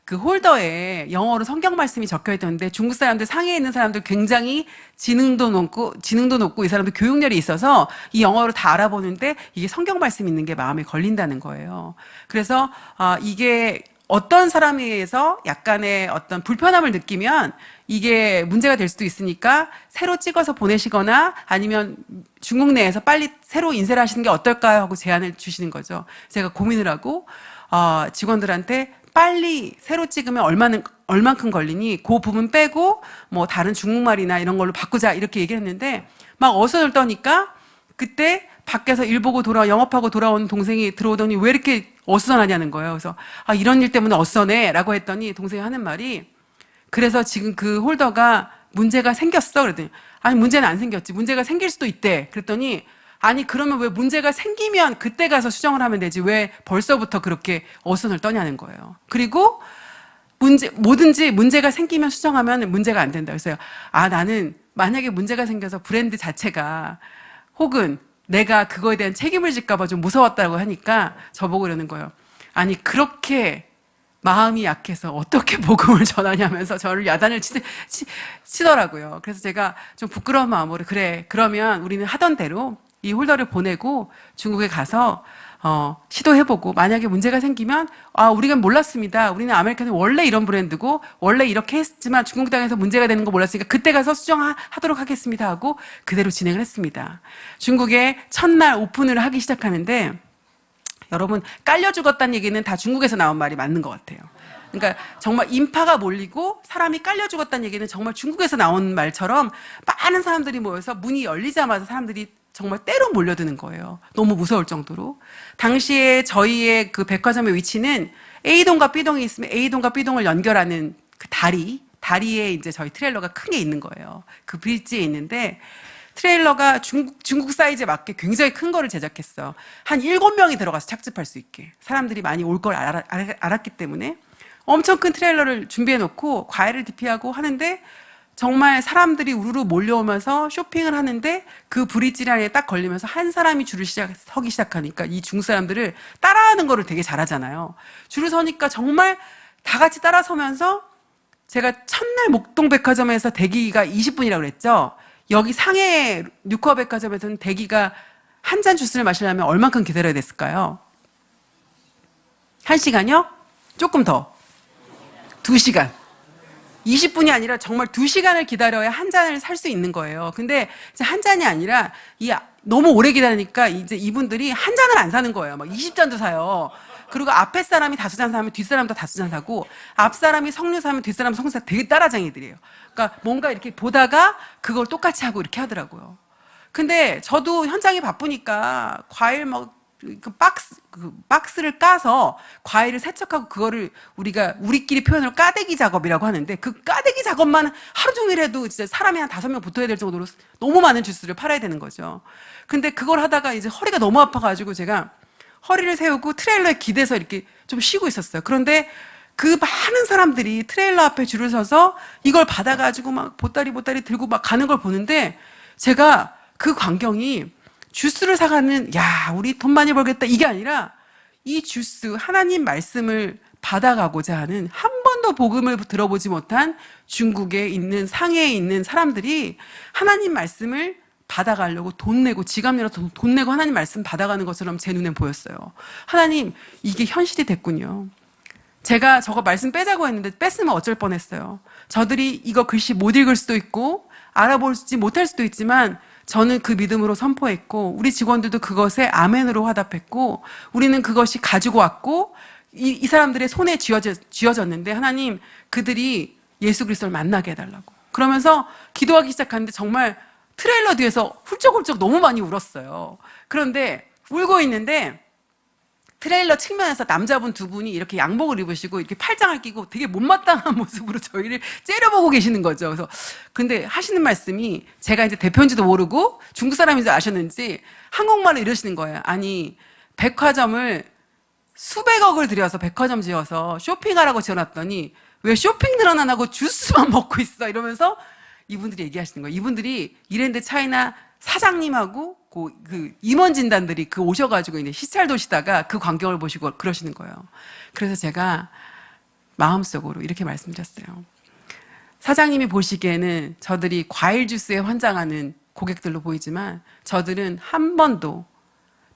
[SPEAKER 1] 그 홀더에 영어로 성경 말씀이 적혀 있던데 중국 사람들 상해에 있는 사람들 굉장히 지능도 높고 이 사람들 교육열이 있어서 이 영어로 다 알아보는데 이게 성경 말씀이 있는 게 마음에 걸린다는 거예요. 그래서 이게 어떤 사람에 의해서 약간의 어떤 불편함을 느끼면 이게 문제가 될 수도 있으니까 새로 찍어서 보내시거나 아니면 중국 내에서 빨리 새로 인쇄를 하시는 게 어떨까요? 하고 제안을 주시는 거죠. 제가 고민을 하고 직원들한테 빨리 새로 찍으면 얼만큼 걸리니 그 부분 빼고 뭐 다른 중국말이나 이런 걸로 바꾸자 이렇게 얘기를 했는데 막 어선을 떠니까 그때 밖에서 일 보고 영업하고 돌아온 동생이 들어오더니 왜 이렇게 어수선하냐는 거예요. 그래서 이런 일 때문에 어수선해 라고 했더니 동생이 하는 말이 그래서 지금 그 홀더가 문제가 생겼어? 그랬더니 문제는 안 생겼지. 문제가 생길 수도 있대. 그랬더니 그러면 왜 문제가 생기면 그때 가서 수정을 하면 되지 왜 벌써부터 그렇게 어수선을 떠냐는 거예요. 그리고 뭐든지 문제가 생기면 수정하면 문제가 안 된다. 그래서 나는 만약에 문제가 생겨서 브랜드 자체가 혹은 내가 그거에 대한 책임을 질까 봐 좀 무서웠다고 하니까 저보고 이러는 거예요. 그렇게 마음이 약해서 어떻게 복음을 전하냐면서 저를 야단을 치더라고요. 그래서 제가 좀 부끄러운 마음으로 그래, 그러면 우리는 하던 대로 이 홀더를 보내고 중국에 가서 시도해보고 만약에 문제가 생기면 우리가 몰랐습니다. 우리는 아메리카는 원래 이런 브랜드고 원래 이렇게 했지만 중국 땅에서 문제가 되는 거 몰랐으니까 그때 가서 수정하도록 하겠습니다 하고 그대로 진행을 했습니다. 중국에 첫날 오픈을 하기 시작하는데 여러분, 깔려 죽었다는 얘기는 다 중국에서 나온 말이 맞는 것 같아요. 그러니까 정말 인파가 몰리고 사람이 깔려 죽었다는 얘기는 정말 중국에서 나온 말처럼 많은 사람들이 모여서 문이 열리자마자 사람들이 정말 때로 몰려드는 거예요. 너무 무서울 정도로. 당시에 저희의 그 백화점의 위치는 A동과 B동이 있으면 A동과 B동을 연결하는 그 다리에 이제 저희 트레일러가 큰 게 있는 거예요. 그 브릿지에 있는데 트레일러가 중국 사이즈에 맞게 굉장히 큰 거를 제작했어. 한 7명이 들어가서 착즙할 수 있게. 사람들이 많이 올 걸 알았기 때문에 엄청 큰 트레일러를 준비해 놓고 과일을 디피하고 하는데 정말 사람들이 우르르 몰려오면서 쇼핑을 하는데 그 브릿지 라인에 딱 걸리면서 한 사람이 줄을 서기 시작하니까 이 중국 사람들을 따라하는 거를 되게 잘하잖아요. 줄을 서니까 정말 다 같이 따라서면서 제가 첫날 목동백화점에서 대기가 20분이라고 그랬죠. 여기 상해 뉴커 백화점에서는 대기가 한 잔 주스를 마시려면 얼만큼 기다려야 됐을까요? 1시간이요? 조금 더. 2시간. 20분이 아니라 정말 2시간을 기다려야 한 잔을 살 수 있는 거예요. 근데 이제 한 잔이 아니라 너무 오래 기다리니까 이제 이분들이 한 잔을 안 사는 거예요. 막 20잔도 사요. 그리고 앞에 사람이 5잔 사면 뒷사람도 5잔 사고 앞 사람이 석류 사면 뒷사람 석류 사 되게 따라쟁이들이에요. 그러니까 뭔가 이렇게 보다가 그걸 똑같이 하고 이렇게 하더라고요. 근데 저도 현장이 바쁘니까 과일 그 박스를 까서 과일을 세척하고 그거를 우리끼리 표현을 까대기 작업이라고 하는데 그 까대기 작업만 하루 종일 해도 진짜 사람이 한 5명 붙어야 될 정도로 너무 많은 주스를 팔아야 되는 거죠. 근데 그걸 하다가 이제 허리가 너무 아파가지고 제가 허리를 세우고 트레일러에 기대서 이렇게 좀 쉬고 있었어요. 그런데 그 많은 사람들이 트레일러 앞에 줄을 서서 이걸 받아가지고 막 보따리 들고 막 가는 걸 보는데 제가 그 광경이 주스를 사가는 우리 돈 많이 벌겠다 이게 아니라 이 주스 하나님 말씀을 받아가고자 하는 한 번도 복음을 들어보지 못한 중국에 있는 상해에 있는 사람들이 하나님 말씀을 받아가려고 돈 내고 지갑 내서 돈 내고 하나님 말씀 받아가는 것처럼 제 눈에 보였어요. 하나님 이게 현실이 됐군요. 제가 저거 말씀 빼자고 했는데 뺐으면 어쩔 뻔했어요. 저들이 이거 글씨 못 읽을 수도 있고 알아보지 못할 수도 있지만 저는 그 믿음으로 선포했고 우리 직원들도 그것에 아멘으로 화답했고 우리는 그것이 가지고 왔고 이 사람들의 손에 쥐어졌는데 하나님 그들이 예수 그리스도를 만나게 해달라고 그러면서 기도하기 시작하는데 정말 트레일러 뒤에서 훌쩍훌쩍 너무 많이 울었어요. 그런데 울고 있는데 트레일러 측면에서 남자분 2분이 이렇게 양복을 입으시고 이렇게 팔짱을 끼고 되게 못마땅한 모습으로 저희를 째려보고 계시는 거죠. 그래서 근데 하시는 말씀이 제가 이제 대표인지도 모르고 중국 사람인지 아셨는지 한국말로 이러시는 거예요. 아니 백화점을 수백억을 들여서 백화점 지어서 쇼핑하라고 지어놨더니 왜 쇼핑들 하나 하고 주스만 먹고 있어 이러면서 이분들이 얘기하시는 거예요. 이분들이 이랜드 차이나 사장님하고 그 임원 진단들이 오셔가지고 이제 시찰 도시다가 그 광경을 보시고 그러시는 거예요. 그래서 제가 마음속으로 이렇게 말씀드렸어요. 사장님이 보시기에는 저들이 과일 주스에 환장하는 고객들로 보이지만 저들은 한 번도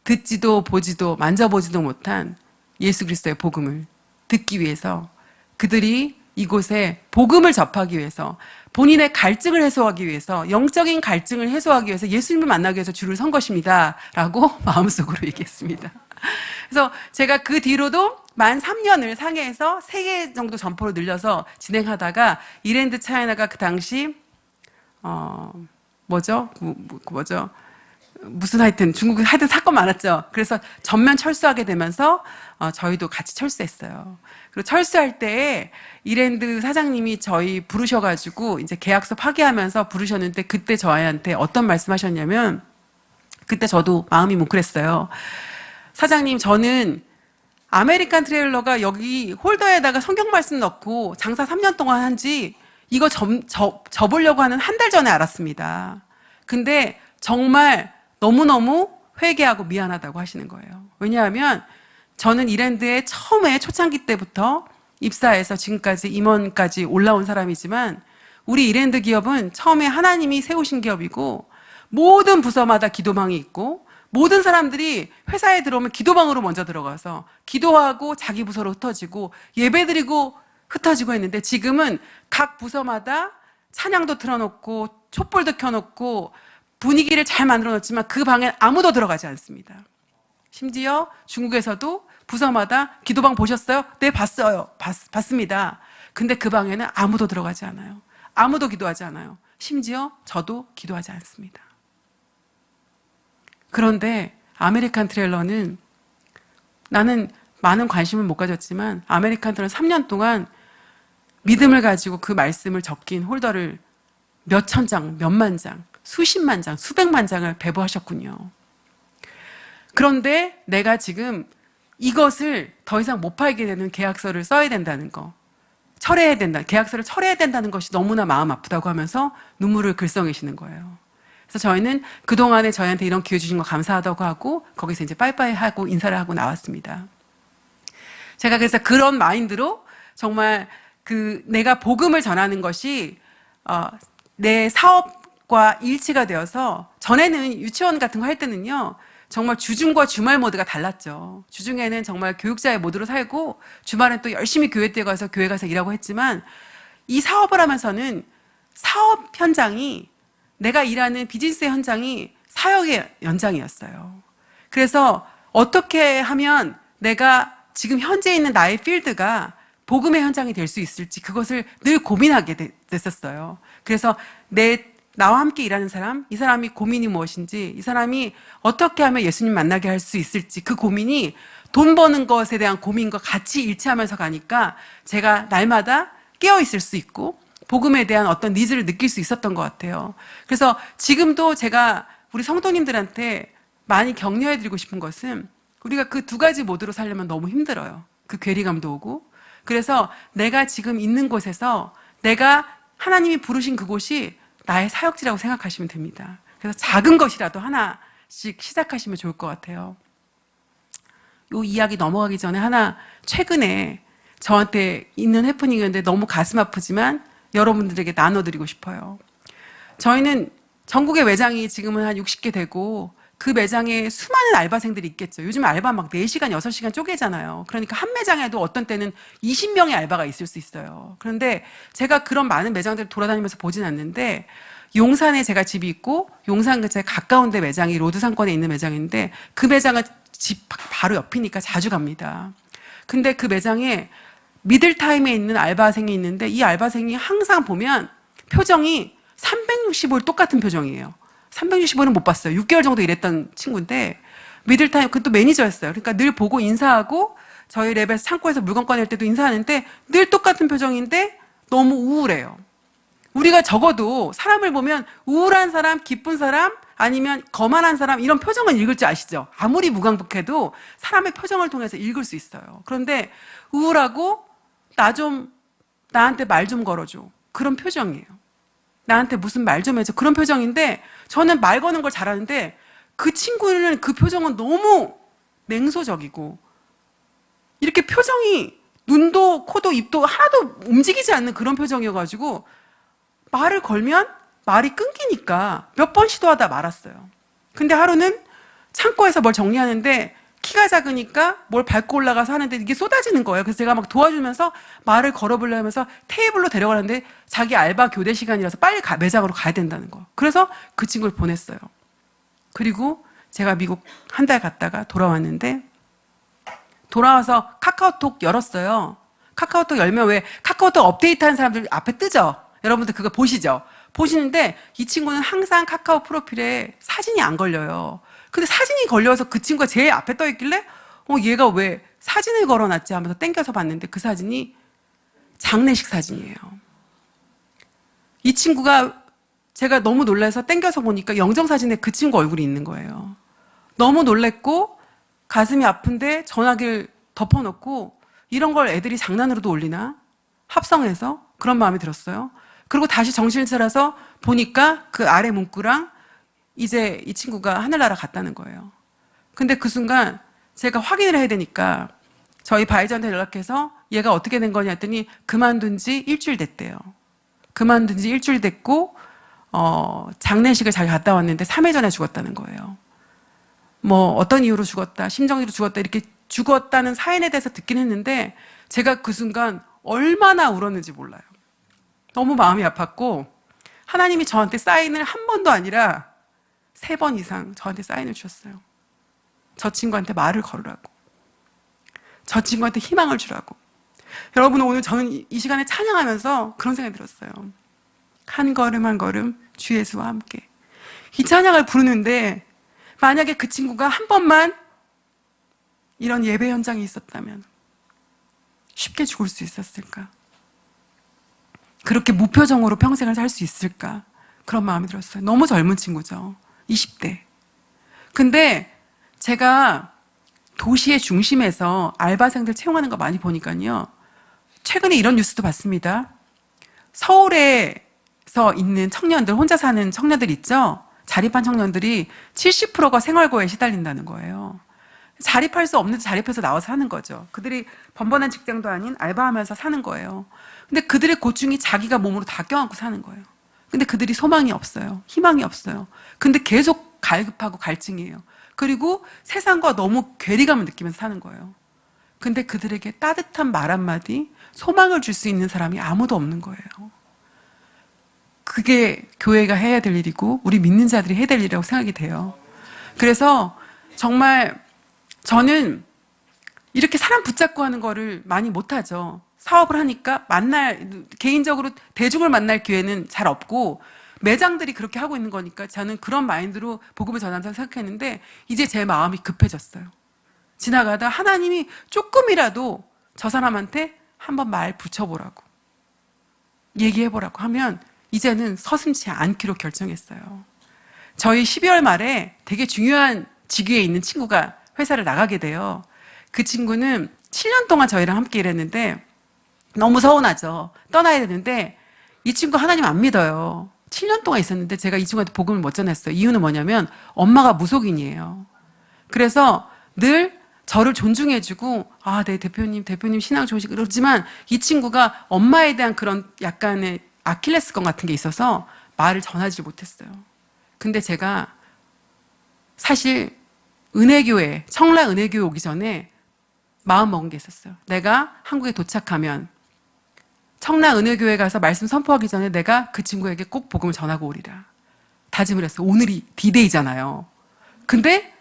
[SPEAKER 1] 듣지도 보지도 만져보지도 못한 예수 그리스도의 복음을 듣기 위해서 그들이 이곳에 복음을 접하기 위해서 본인의 갈증을 해소하기 위해서 영적인 갈증을 해소하기 위해서 예수님을 만나기 위해서 줄을 선 것입니다 라고 마음속으로 얘기했습니다. 그래서 제가 그 뒤로도 만 3년을 상해에서 3개 정도 점포로 늘려서 진행하다가 이랜드 차이나가 그 당시 무슨 하여튼 중국에 하여튼 사건 많았죠. 그래서 전면 철수하게 되면서 저희도 같이 철수했어요. 그리고 철수할 때에 이랜드 사장님이 저희 부르셔가지고 이제 계약서 파기하면서 부르셨는데 그때 저희한테 어떤 말씀하셨냐면 그때 저도 마음이 뭉클했어요. 사장님 저는 아메리칸 트레일러가 여기 홀더에다가 성경 말씀 넣고 장사 3년 동안 한지 이거 접으려고 하는 한 달 전에 알았습니다. 근데 정말 너무너무 회개하고 미안하다고 하시는 거예요. 왜냐하면 저는 이랜드에 처음에 초창기 때부터 입사해서 지금까지 임원까지 올라온 사람이지만 우리 이랜드 기업은 처음에 하나님이 세우신 기업이고 모든 부서마다 기도방이 있고 모든 사람들이 회사에 들어오면 기도방으로 먼저 들어가서 기도하고 자기 부서로 흩어지고 예배드리고 흩어지고 했는데 지금은 각 부서마다 찬양도 틀어놓고 촛불도 켜놓고 분위기를 잘 만들어 놓지만 그 방에 아무도 들어가지 않습니다. 심지어 중국에서도 부서마다 기도방 보셨어요? 네, 봤어요. 봤습니다. 근데 그 방에는 아무도 들어가지 않아요. 아무도 기도하지 않아요. 심지어 저도 기도하지 않습니다. 그런데 아메리칸 트레일러는 나는 많은 관심을 못 가졌지만 아메리칸 트레일러는 3년 동안 믿음을 가지고 그 말씀을 적긴 홀더를 몇천 장, 몇만 장, 수십만 장, 수백만 장을 배부하셨군요. 그런데 내가 지금 이것을 더 이상 못 팔게 되는 계약서를 써야 된다는 거, 철회해야 된다, 계약서를 철회해야 된다는 것이 너무나 마음 아프다고 하면서 눈물을 글썽이시는 거예요. 그래서 저희는 그동안에 저희한테 이런 기회 주신 거 감사하다고 하고 거기서 이제 빠이빠이 하고 인사를 하고 나왔습니다. 제가 그래서 그런 마인드로 정말 내가 복음을 전하는 것이 내 사업과 일치가 되어서 전에는 유치원 같은 거 할 때는요 정말 주중과 주말 모드가 달랐죠. 주중에는 정말 교육자의 모드로 살고 주말엔 또 열심히 교회 때 가서 교회 가서 일하고 했지만 이 사업을 하면서는 사업 현장이 내가 일하는 비즈니스 현장이 사역의 연장이었어요. 그래서 어떻게 하면 내가 지금 현재 있는 나의 필드가 복음의 현장이 될 수 있을지 그것을 늘 고민하게 됐었어요. 그래서 나와 함께 일하는 사람, 이 사람이 고민이 무엇인지, 이 사람이 어떻게 하면 예수님 만나게 할 수 있을지 그 고민이 돈 버는 것에 대한 고민과 같이 일치하면서 가니까 제가 날마다 깨어있을 수 있고 복음에 대한 어떤 니즈를 느낄 수 있었던 것 같아요. 그래서 지금도 제가 우리 성도님들한테 많이 격려해드리고 싶은 것은 우리가 그 두 가지 모드로 살려면 너무 힘들어요. 그 괴리감도 오고. 그래서 내가 지금 있는 곳에서 내가 하나님이 부르신 그곳이 나의 사역지라고 생각하시면 됩니다. 그래서 작은 것이라도 하나씩 시작하시면 좋을 것 같아요. 이 이야기 넘어가기 전에 하나 최근에 저한테 있는 해프닝이었는데 너무 가슴 아프지만 여러분들에게 나눠드리고 싶어요. 저희는 전국의 매장이 지금은 한 60개 되고 그 매장에 수많은 알바생들이 있겠죠. 요즘 알바 막 4시간, 6시간 쪼개잖아요. 그러니까 한 매장에도 어떤 때는 20명의 알바가 있을 수 있어요. 그런데 제가 그런 많은 매장들을 돌아다니면서 보진 않는데 용산에 제가 집이 있고 용산 근처에 가까운 데 매장이 로드 상권에 있는 매장인데 그 매장은 집 바로 옆이니까 자주 갑니다. 근데 그 매장에 미들타임에 있는 알바생이 있는데 이 알바생이 항상 보면 표정이 365일 똑같은 표정이에요. 365일은 못 봤어요. 6개월 정도 일했던 친구인데 미들타임 그것도 매니저였어요. 그러니까 늘 보고 인사하고 저희 랩에서 창고에서 물건 꺼낼 때도 인사하는데 늘 똑같은 표정인데 너무 우울해요. 우리가 적어도 사람을 보면 우울한 사람, 기쁜 사람 아니면 거만한 사람 이런 표정은 읽을 줄 아시죠? 아무리 무강복해도 사람의 표정을 통해서 읽을 수 있어요. 그런데 우울하고 나한테 말 좀 걸어줘. 그런 표정이에요. 나한테 무슨 말 좀 해줘. 그런 표정인데 저는 말 거는 걸 잘하는데 그 친구는 그 표정은 너무 냉소적이고 이렇게 표정이 눈도 코도 입도 하나도 움직이지 않는 그런 표정이어가지고 말을 걸면 말이 끊기니까 몇 번 시도하다 말았어요. 근데 하루는 창고에서 뭘 정리하는데 키가 작으니까 뭘 밟고 올라가서 하는데 이게 쏟아지는 거예요. 그래서 제가 막 도와주면서 말을 걸어보려면서 테이블로 데려가는데 자기 알바 교대 시간이라서 빨리 매장으로 가야 된다는 거. 그래서 그 친구를 보냈어요. 그리고 제가 미국 한 달 갔다가 돌아왔는데 돌아와서 카카오톡 열었어요. 카카오톡 열면 왜 카카오톡 업데이트하는 사람들 앞에 뜨죠? 여러분들 그거 보시죠? 보시는데 이 친구는 항상 카카오 프로필에 사진이 안 걸려요. 근데 사진이 걸려서 그 친구가 제일 앞에 떠 있길래 얘가 왜 사진을 걸어놨지 하면서 땡겨서 봤는데 그 사진이 장례식 사진이에요. 이 친구가 제가 너무 놀라서 땡겨서 보니까 영정사진에 그 친구 얼굴이 있는 거예요. 너무 놀랬고 가슴이 아픈데 전화기를 덮어놓고 이런 걸 애들이 장난으로도 올리나? 합성해서 그런 마음이 들었어요. 그리고 다시 정신을 차려서 보니까 그 아래 문구랑 이제 이 친구가 하늘나라 갔다는 거예요. 근데 그 순간 제가 확인을 해야 되니까 저희 바이저한테 연락해서 얘가 어떻게 된 거냐 했더니 그만둔 지 일주일 됐대요. 그만둔 지 일주일 됐고 장례식을 자기가 갔다 왔는데 3일 전에 죽었다는 거예요. 뭐 어떤 이유로 죽었다, 심정지로 죽었다 이렇게 죽었다는 사연에 대해서 듣긴 했는데 제가 그 순간 얼마나 울었는지 몰라요. 너무 마음이 아팠고 하나님이 저한테 사인을 한 번도 아니라 3번 이상 저한테 사인을 주셨어요. 저 친구한테 말을 걸으라고. 저 친구한테 희망을 주라고. 여러분, 오늘 저는 이 시간에 찬양하면서 그런 생각이 들었어요. 한 걸음 한 걸음 주 예수와 함께. 이 찬양을 부르는데 만약에 그 친구가 한 번만 이런 예배 현장에 있었다면 쉽게 죽을 수 있었을까? 그렇게 무표정으로 평생을 살 수 있을까? 그런 마음이 들었어요. 너무 젊은 친구죠. 20대. 근데 제가 도시의 중심에서 알바생들 채용하는 거 많이 보니까요. 최근에 이런 뉴스도 봤습니다. 서울에서 있는 청년들, 혼자 사는 청년들 있죠? 자립한 청년들이 70%가 생활고에 시달린다는 거예요. 자립할 수 없는데 자립해서 나와서 사는 거죠. 그들이 번번한 직장도 아닌 알바하면서 사는 거예요. 근데 그들의 고충이 자기가 몸으로 다 껴안고 사는 거예요. 근데 그들이 소망이 없어요. 희망이 없어요. 근데 계속 갈급하고 갈증이에요. 그리고 세상과 너무 괴리감을 느끼면서 사는 거예요. 근데 그들에게 따뜻한 말 한마디, 소망을 줄 수 있는 사람이 아무도 없는 거예요. 그게 교회가 해야 될 일이고 우리 믿는 자들이 해야 될 일이라고 생각이 돼요. 그래서 정말 저는 이렇게 사람 붙잡고 하는 거를 많이 못하죠. 사업을 하니까 개인적으로 대중을 만날 기회는 잘 없고 매장들이 그렇게 하고 있는 거니까 저는 그런 마인드로 복음을 전한다고 생각했는데 이제 제 마음이 급해졌어요. 지나가다 하나님이 조금이라도 저 사람한테 한번 말 붙여보라고 얘기해보라고 하면 이제는 서슴지 않기로 결정했어요. 저희 12월 말에 되게 중요한 직위에 있는 친구가 회사를 나가게 돼요. 그 친구는 7년 동안 저희랑 함께 일했는데 너무 서운하죠. 떠나야 되는데 이 친구 하나님 안 믿어요. 7년 동안 있었는데 제가 이 친구한테 복음을 못 전했어요. 이유는 뭐냐면 엄마가 무속인이에요. 그래서 늘 저를 존중해주고 네 대표님 신앙 좋으시고 그러지만 이 친구가 엄마에 대한 그런 약간의 아킬레스건 같은 게 있어서 말을 전하지 못했어요. 근데 제가 사실 청라 은혜교회 오기 전에 마음 먹은 게 있었어요. 내가 한국에 도착하면 청라 은혜교회 가서 말씀 선포하기 전에 내가 그 친구에게 꼭 복음을 전하고 오리라 다짐을 했어요. 오늘이 D-Day잖아요. 근데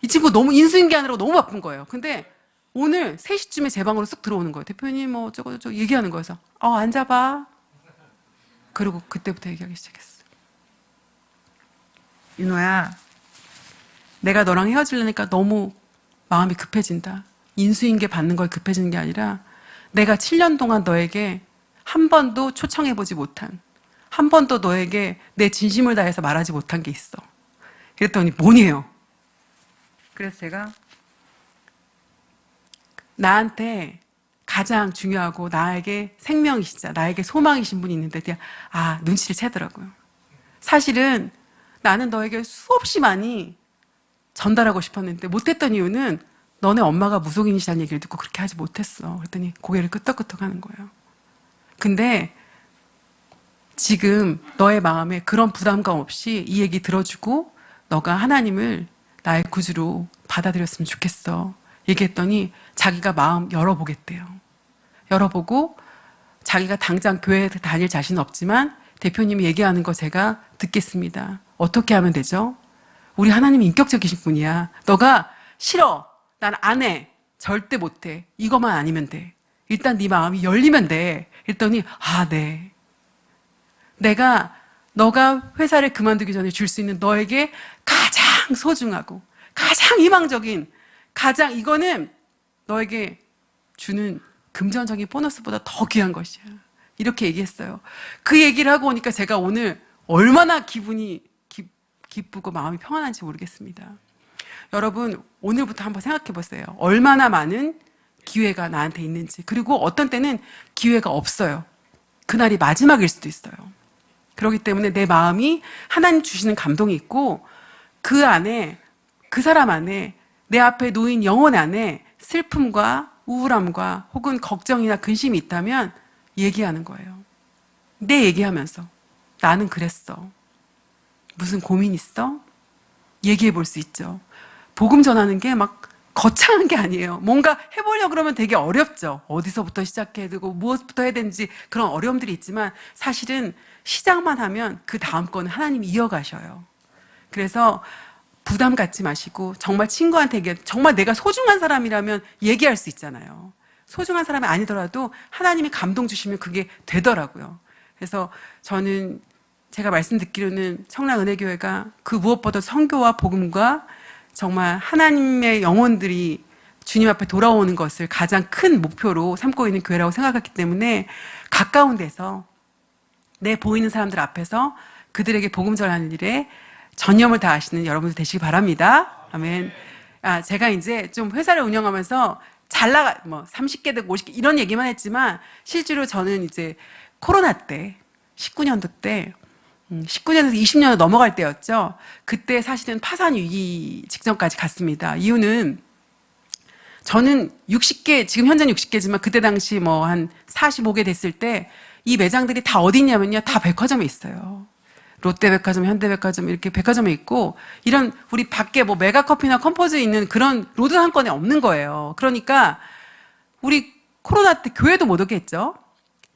[SPEAKER 1] 이 친구 너무 인수인계하느라고 너무 바쁜 거예요. 근데 오늘 3시쯤에 제 방으로 쓱 들어오는 거예요. 대표님 뭐 저거 얘기하는 거여서 앉아봐. 그리고 그때부터 얘기하기 시작했어요. 윤호야, 내가 너랑 헤어지려니까 너무 마음이 급해진다. 인수인계 받는 거에 급해지는 게 아니라 내가 7년 동안 너에게 한 번도 초청해보지 못한, 한 번도 너에게 내 진심을 다해서 말하지 못한 게 있어. 그랬더니 뭐니에요? 그래서 제가 나한테 가장 중요하고 나에게 생명이시자, 나에게 소망이신 분이 있는데 눈치를 채더라고요. 사실은 나는 너에게 수없이 많이 전달하고 싶었는데 못했던 이유는 너네 엄마가 무속인이시라는 얘기를 듣고 그렇게 하지 못했어. 그랬더니 고개를 끄덕끄덕 하는 거예요. 근데 지금 너의 마음에 그런 부담감 없이 이 얘기 들어주고 너가 하나님을 나의 구주로 받아들였으면 좋겠어. 얘기했더니 자기가 마음 열어보겠대요. 열어보고 자기가 당장 교회에 다닐 자신은 없지만 대표님이 얘기하는 거 제가 듣겠습니다. 어떻게 하면 되죠? 우리 하나님이 인격적이신 분이야. 너가 싫어. 난 안 해. 절대 못 해. 이것만 아니면 돼. 일단 네 마음이 열리면 돼. 그랬더니 네. 내가 너가 회사를 그만두기 전에 줄 수 있는 너에게 가장 소중하고 가장 희망적인 이거는 너에게 주는 금전적인 보너스보다 더 귀한 것이야. 이렇게 얘기했어요. 그 얘기를 하고 오니까 제가 오늘 얼마나 기분이 기쁘고 마음이 평안한지 모르겠습니다. 여러분, 오늘부터 한번 생각해 보세요. 얼마나 많은 기회가 나한테 있는지. 그리고 어떤 때는 기회가 없어요. 그날이 마지막일 수도 있어요. 그렇기 때문에 내 마음이 하나님 주시는 감동이 있고 그 안에, 그 사람 안에, 내 앞에 놓인 영혼 안에 슬픔과 우울함과 혹은 걱정이나 근심이 있다면 얘기하는 거예요. 내 얘기하면서 나는 그랬어. 무슨 고민 있어? 얘기해 볼 수 있죠. 복음 전하는 게 막 거창한 게 아니에요. 뭔가 해보려고 그러면 되게 어렵죠. 어디서부터 시작해야 되고 무엇부터 해야 되는지 그런 어려움들이 있지만 사실은 시작만 하면 그 다음 거는 하나님이 이어가셔요. 그래서 부담 갖지 마시고 정말 친구한테 얘기해, 정말 내가 소중한 사람이라면 얘기할 수 있잖아요. 소중한 사람이 아니더라도 하나님이 감동 주시면 그게 되더라고요. 그래서 저는 제가 말씀 듣기로는 청라은혜교회가 그 무엇보다 선교와 복음과 정말 하나님의 영혼들이 주님 앞에 돌아오는 것을 가장 큰 목표로 삼고 있는 교회라고 생각했기 때문에 가까운 데서 내 보이는 사람들 앞에서 그들에게 복음 전하는 일에 전념을 다하시는 여러분들 되시기 바랍니다. 아멘. 제가 이제 좀 회사를 운영하면서 잘 나가, 30개 되고 50개 이런 얘기만 했지만 실제로 저는 이제 코로나 때, 19년도 때 19년에서 20년으로 넘어갈 때였죠. 그때 사실은 파산 위기 직전까지 갔습니다. 이유는 저는 60개, 지금 현재는 60개지만 그때 당시 한 45개 됐을 때 이 매장들이 다 어디 있냐면요. 다 백화점에 있어요. 롯데백화점, 현대백화점 이렇게 백화점에 있고 이런 우리 밖에 메가커피나 컴포즈에 있는 그런 로드 상권에 없는 거예요. 그러니까 우리 코로나 때 교회도 못 오게 했죠.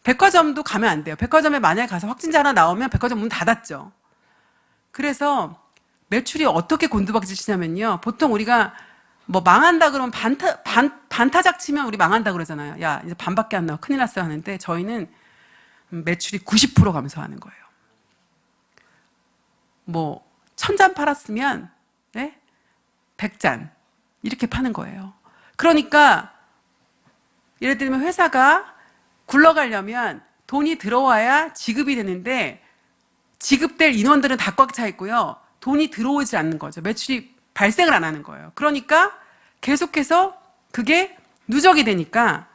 [SPEAKER 1] 백화점도 가면 안 돼요. 백화점에 만약에 가서 확진자 하나 나오면 백화점 문 닫았죠. 그래서 매출이 어떻게 곤두박질치냐면요. 보통 우리가 망한다 그러면 반타작 치면 우리 망한다 그러잖아요. 야, 이제 반밖에 안 나와. 큰일 났어 하는데 저희는 매출이 90% 감소하는 거예요. 1000잔 팔았으면, 네? 100잔. 이렇게 파는 거예요. 그러니까, 예를 들면 회사가 굴러가려면 돈이 들어와야 지급이 되는데, 지급될 인원들은 다 꽉 차 있고요. 돈이 들어오지 않는 거죠. 매출이 발생을 안 하는 거예요. 그러니까, 계속해서 그게 누적이 되니까,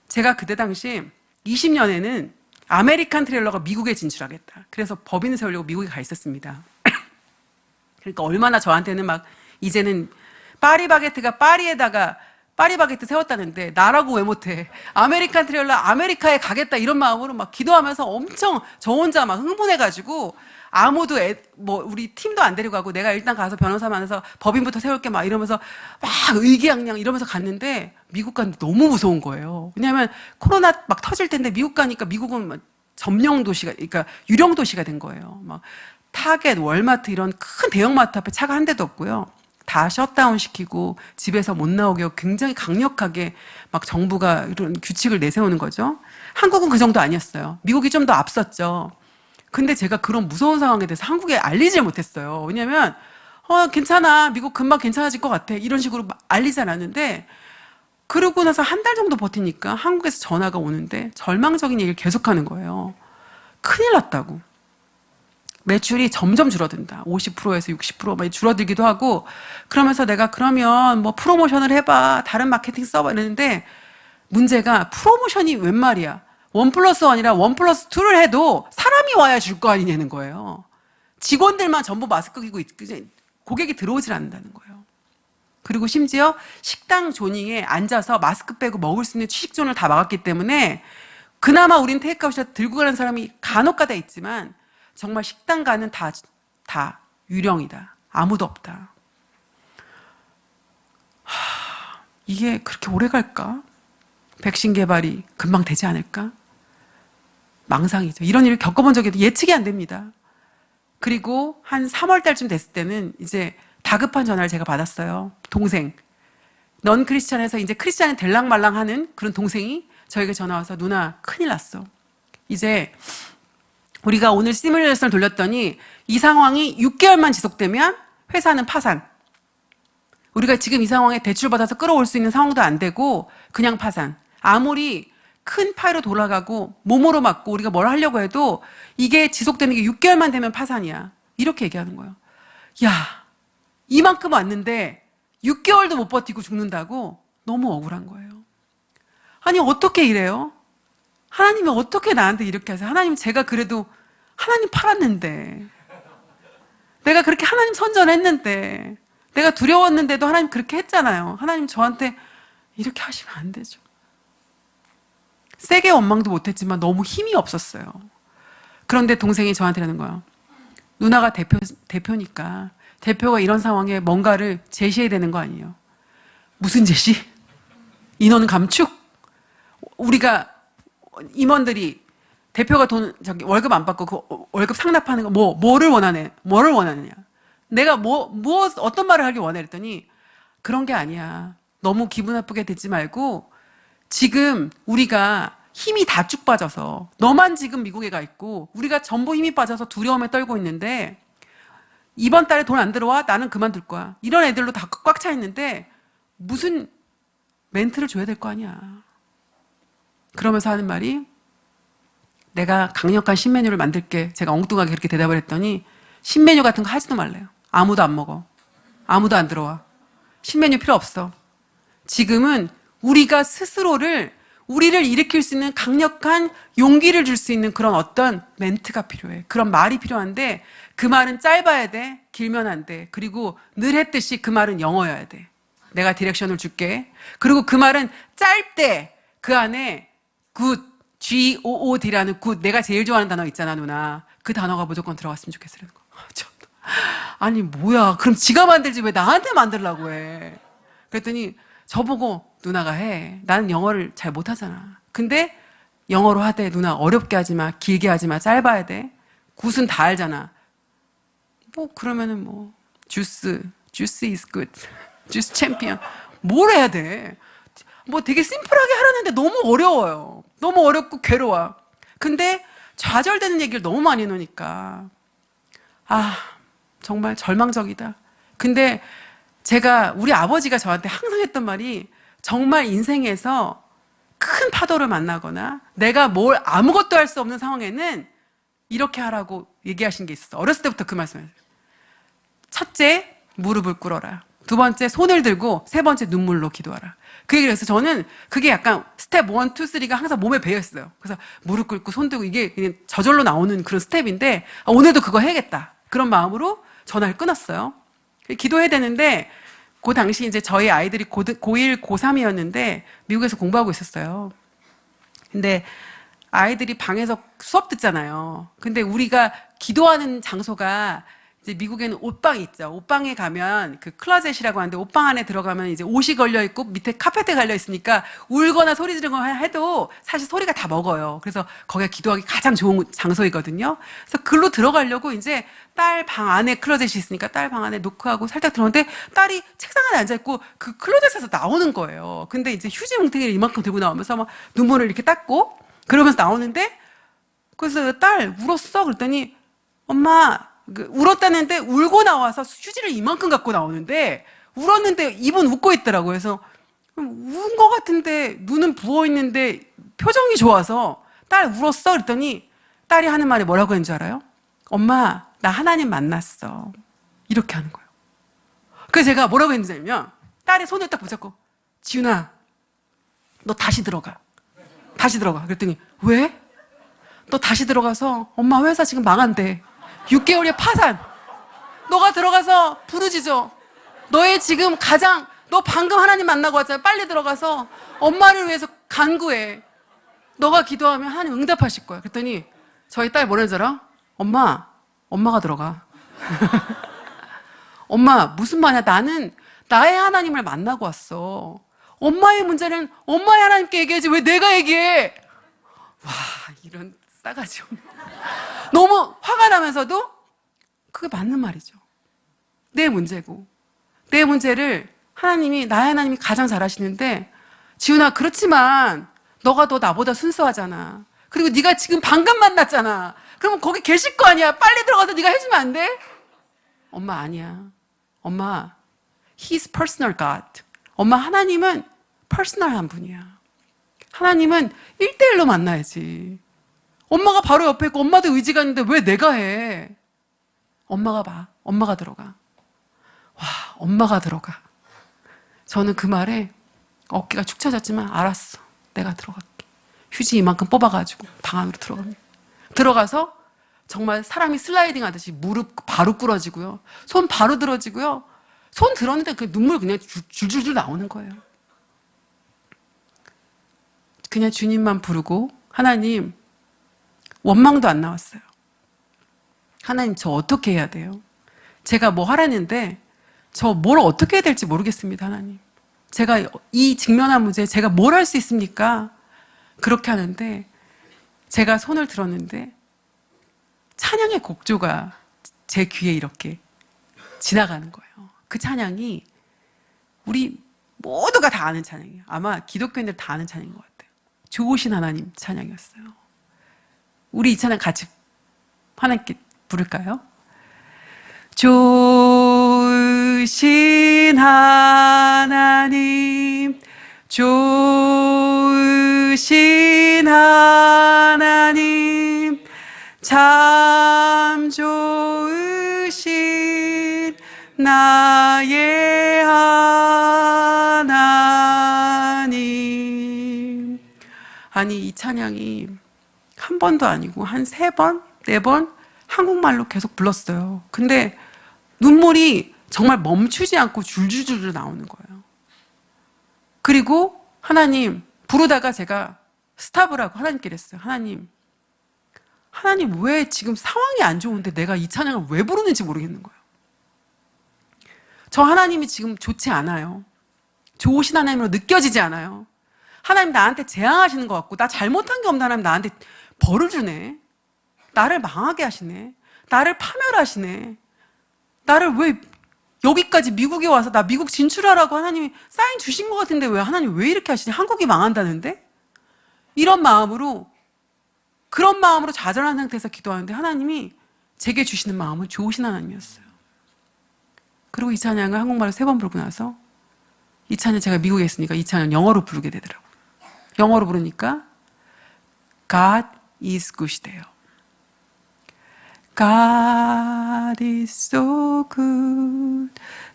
[SPEAKER 1] 제가 그때 당시 20년에는 아메리칸 트레일러가 미국에 진출하겠다. 그래서 법인을 세우려고 미국에 가 있었습니다. 그러니까 얼마나 저한테는 이제는 파리바게트가 파리에다가 파리바게트 세웠다는데 나라고 왜 못해. 아메리칸 트레일러 아메리카에 가겠다 이런 마음으로 기도하면서 엄청 저 혼자 흥분해가지고 아무도 우리 팀도 안 데리고 가고 내가 일단 가서 변호사 만나서 법인부터 세울게 이러면서 의기양양 이러면서 갔는데 미국 갔는데 너무 무서운 거예요. 왜냐하면 코로나 터질 텐데 미국 가니까 미국은 점령 도시가, 그러니까 유령 도시가 된 거예요. 타겟, 월마트 이런 큰 대형마트 앞에 차가 한 대도 없고요. 다 셧다운 시키고 집에서 못 나오게 하고 굉장히 강력하게 정부가 이런 규칙을 내세우는 거죠. 한국은 그 정도 아니었어요. 미국이 좀 더 앞섰죠. 근데 제가 그런 무서운 상황에 대해서 한국에 알리질 못했어요. 왜냐면 괜찮아. 미국 금방 괜찮아질 것 같아. 이런 식으로 알리지 않았는데 그러고 나서 한 달 정도 버티니까 한국에서 전화가 오는데 절망적인 얘기를 계속하는 거예요. 큰일 났다고. 매출이 점점 줄어든다. 50%에서 60% 줄어들기도 하고 그러면서 내가 그러면 프로모션을 해봐. 다른 마케팅 써봐. 이랬는데 문제가 프로모션이 웬 말이야. 1+1이라 1+2를 해도 사람이 와야 줄 거 아니냐는 거예요. 직원들만 전부 마스크 끼고 고객이 들어오질 않는다는 거예요. 그리고 심지어 식당 조닝에 앉아서 마스크 빼고 먹을 수 있는 취식존을 다 막았기 때문에 그나마 우린 테이크아웃이라 들고 가는 사람이 간혹가다 있지만 정말 식당 가는 다 유령이다. 아무도 없다. 이게 그렇게 오래 갈까? 백신 개발이 금방 되지 않을까? 망상이죠. 이런 일을 겪어본 적이 예측이 안 됩니다. 그리고 한 3월 달쯤 됐을 때는 이제 다급한 전화를 제가 받았어요. 동생. 넌 크리스찬에서 이제 크리스찬이 될랑말랑 하는 그런 동생이 저에게 전화 와서 누나 큰일 났어. 이제 우리가 오늘 시뮬레이션을 돌렸더니 이 상황이 6개월만 지속되면 회사는 파산. 우리가 지금 이 상황에 대출받아서 끌어올 수 있는 상황도 안 되고 그냥 파산. 아무리 큰 파이로 돌아가고 몸으로 맞고 우리가 뭘 하려고 해도 이게 지속되는 게 6개월만 되면 파산이야. 이렇게 얘기하는 거예요. 야, 이만큼 왔는데 6개월도 못 버티고 죽는다고? 너무 억울한 거예요. 아니 어떻게 이래요? 하나님이 어떻게 나한테 이렇게 하세요? 하나님 제가 그래도 하나님 팔았는데 내가 그렇게 하나님 선전했는데 내가 두려웠는데도 하나님 그렇게 했잖아요. 하나님 저한테 이렇게 하시면 안 되죠. 세게 원망도 못했지만 너무 힘이 없었어요. 그런데 동생이 저한테라는 거예요. 누나가 대표니까 대표가 이런 상황에 뭔가를 제시해야 되는 거 아니에요. 무슨 제시? 인원 감축? 우리가 임원들이 대표가 월급 안 받고 그 월급 상납하는 거 뭐를 원하네? 뭐를 원하느냐? 내가 어떤 말을 하길 원해 그랬더니 그런 게 아니야. 너무 기분 나쁘게 듣지 말고 지금 우리가 힘이 다 쭉 빠져서 너만 지금 미국에 가 있고 우리가 전부 힘이 빠져서 두려움에 떨고 있는데 이번 달에 돈 안 들어와? 나는 그만둘 거야. 이런 애들로 다 꽉 차 있는데 무슨 멘트를 줘야 될 거 아니야. 그러면서 하는 말이 내가 강력한 신메뉴를 만들게. 제가 엉뚱하게 그렇게 대답을 했더니 신메뉴 같은 거 하지도 말래요. 아무도 안 먹어. 아무도 안 들어와. 신메뉴 필요 없어. 지금은 우리가 스스로를 우리를 일으킬 수 있는 강력한 용기를 줄 수 있는 그런 어떤 멘트가 필요해. 그런 말이 필요한데 그 말은 짧아야 돼. 길면 안 돼. 그리고 늘 했듯이 그 말은 영어여야 돼. 내가 디렉션을 줄게. 그리고 그 말은 짧대. 그 안에 good, G-O-O-D라는 good, 내가 제일 좋아하는 단어 있잖아, 누나. 그 단어가 무조건 들어갔으면 좋겠으라는 거. 아니 뭐야. 그럼 지가 만들지 왜 나한테 만들라고 해. 그랬더니 저보고 누나가 해. 나는 영어를 잘 못하잖아. 근데 영어로 하되 누나 어렵게 하지 마. 길게 하지 마. 짧아야 돼. 굿은 다 알잖아. 뭐 그러면은 뭐 주스 is good. 주스 챔피언. 뭘 해야 돼? 뭐 되게 심플하게 하려는데 너무 어려워요. 너무 어렵고 괴로워. 근데 좌절되는 얘기를 너무 많이 해놓으니까 정말 절망적이다. 근데 제가 우리 아버지가 저한테 항상 했던 말이 정말 인생에서 큰 파도를 만나거나 내가 뭘 아무것도 할 수 없는 상황에는 이렇게 하라고 얘기하신 게 있었어. 어렸을 때부터 그 말씀을 했어요. 첫째, 무릎을 꿇어라. 두 번째, 손을 들고 세 번째, 눈물로 기도하라. 그 얘기를 해서 저는 그게 약간 스텝 1, 2, 3가 항상 몸에 배어있어요. 그래서 무릎 꿇고 손 들고 이게 그냥 저절로 나오는 그런 스텝인데 오늘도 그거 해야겠다. 그런 마음으로 전화를 끊었어요. 기도해야 되는데 그 당시 이제 저희 아이들이 고1, 고3이었는데 미국에서 공부하고 있었어요. 근데 아이들이 방에서 수업 듣잖아요. 근데 우리가 기도하는 장소가 이제 미국에는 옷방이 있죠. 옷방에 가면 그 클러젯이라고 하는데 옷방 안에 들어가면 이제 옷이 걸려 있고 밑에 카페트 갈려 있으니까 울거나 소리 지르거나 해도 사실 소리가 다 먹어요. 그래서 거기가 기도하기 가장 좋은 장소이거든요. 그래서 글로 들어가려고 이제 딸 방 안에 클러젯이 있으니까 딸 방 안에 노크하고 살짝 들어오는데 딸이 책상 안에 앉아 있고 그 클러젯에서 나오는 거예요. 근데 이제 휴지 뭉탱이를 이만큼 들고 나오면서 막 눈물을 이렇게 닦고 그러면서 나오는데 그래서 딸 울었어? 그랬더니 엄마 울었다는데 울고 나와서 휴지를 이만큼 갖고 나오는데 울었는데 입은 웃고 있더라고요. 그래서 운 것 같은데 눈은 부어있는데 표정이 좋아서 딸 울었어? 그랬더니 딸이 하는 말이 뭐라고 했는 줄 알아요? 엄마 나 하나님 만났어. 이렇게 하는 거예요. 그래서 제가 뭐라고 했냐면 딸의 손을 딱 붙잡고 지훈아 너 다시 들어가. 다시 들어가. 그랬더니 왜? 너 다시 들어가서 엄마 회사 지금 망한대. 6개월의 파산. 너가 들어가서 부르짖어. 너의 지금 너 방금 하나님 만나고 왔잖아. 빨리 들어가서 엄마를 위해서 간구해. 너가 기도하면 하나님 응답하실 거야. 그랬더니 저희 딸 뭐라는 줄 알아? 엄마가 들어가. 엄마 무슨 말이야. 나는 나의 하나님을 만나고 왔어. 엄마의 문제는 엄마의 하나님께 얘기하지 왜 내가 얘기해. 와 이런 싸가지 없는. 너무 화가 나면서도 그게 맞는 말이죠. 내 문제고 내 문제를 나의 하나님이 가장 잘 아시는데 지훈아 그렇지만 너가 더 나보다 순수하잖아. 그리고 네가 지금 방금 만났잖아. 그러면 거기 계실 거 아니야. 빨리 들어가서 네가 해주면 안 돼? 엄마 아니야. 엄마 He's personal God. 엄마 하나님은 퍼스널한 분이야. 하나님은 1대1로 만나야지. 엄마가 바로 옆에 있고 엄마도 의지가 있는데 왜 내가 해? 엄마가 봐. 엄마가 들어가. 와, 엄마가 들어가. 저는 그 말에 어깨가 축 처졌지만 알았어. 내가 들어갈게. 휴지 이만큼 뽑아가지고 방 안으로 들어갑니다. 들어가서 정말 사람이 슬라이딩 하듯이 무릎 바로 꿇어지고요. 손 바로 들어지고요. 손 들었는데 그 눈물 그냥 줄줄줄 나오는 거예요. 그냥 주님만 부르고 하나님 원망도 안 나왔어요. 하나님 저 어떻게 해야 돼요? 제가 뭐 하라는데 저 뭘 어떻게 해야 될지 모르겠습니다. 하나님. 제가 이 직면한 문제에 제가 뭘 할 수 있습니까? 그렇게 하는데 제가 손을 들었는데 찬양의 곡조가 제 귀에 이렇게 지나가는 거예요. 그 찬양이 우리 모두가 다 아는 찬양이에요. 아마 기독교인들 다 아는 찬양인 것 같아요. 좋으신 하나님 찬양이었어요. 우리 이 찬양 같이 하나님께 부를까요? 좋으신 하나님, 좋으신 하나님, 참 좋으신 나의 하나님. 아니, 이 찬양이 한 번도 아니고 한 3번, 4번 한국말로 계속 불렀어요. 근데 눈물이 정말 멈추지 않고 줄줄줄 나오는 거예요. 그리고 하나님 부르다가 제가 스탑을 하고 하나님께 그랬어요. 하나님 왜 지금 상황이 안 좋은데 내가 이 찬양을 왜 부르는지 모르겠는 거예요. 저 하나님이 지금 좋지 않아요. 좋으신 하나님으로 느껴지지 않아요. 하나님 나한테 재앙하시는 것 같고 나 잘못한 게 없는 하나님 나한테 벌을 주네. 나를 망하게 하시네. 나를 파멸하시네. 나를 왜 여기까지 미국에 와서 나 미국 진출하라고 하나님이 사인 주신 것 같은데 왜 하나님 왜 이렇게 하시니? 한국이 망한다는데? 이런 마음으로 그런 마음으로 좌절한 상태에서 기도하는데 하나님이 제게 주시는 마음은 좋으신 하나님이었어요. 그리고 이 찬양을 한국말로 3번 부르고 나서 이 찬양 제가 미국에 있으니까 이 찬양 영어로 부르게 되더라고요. 영어로 부르니까 God is good 돼요. God is so good.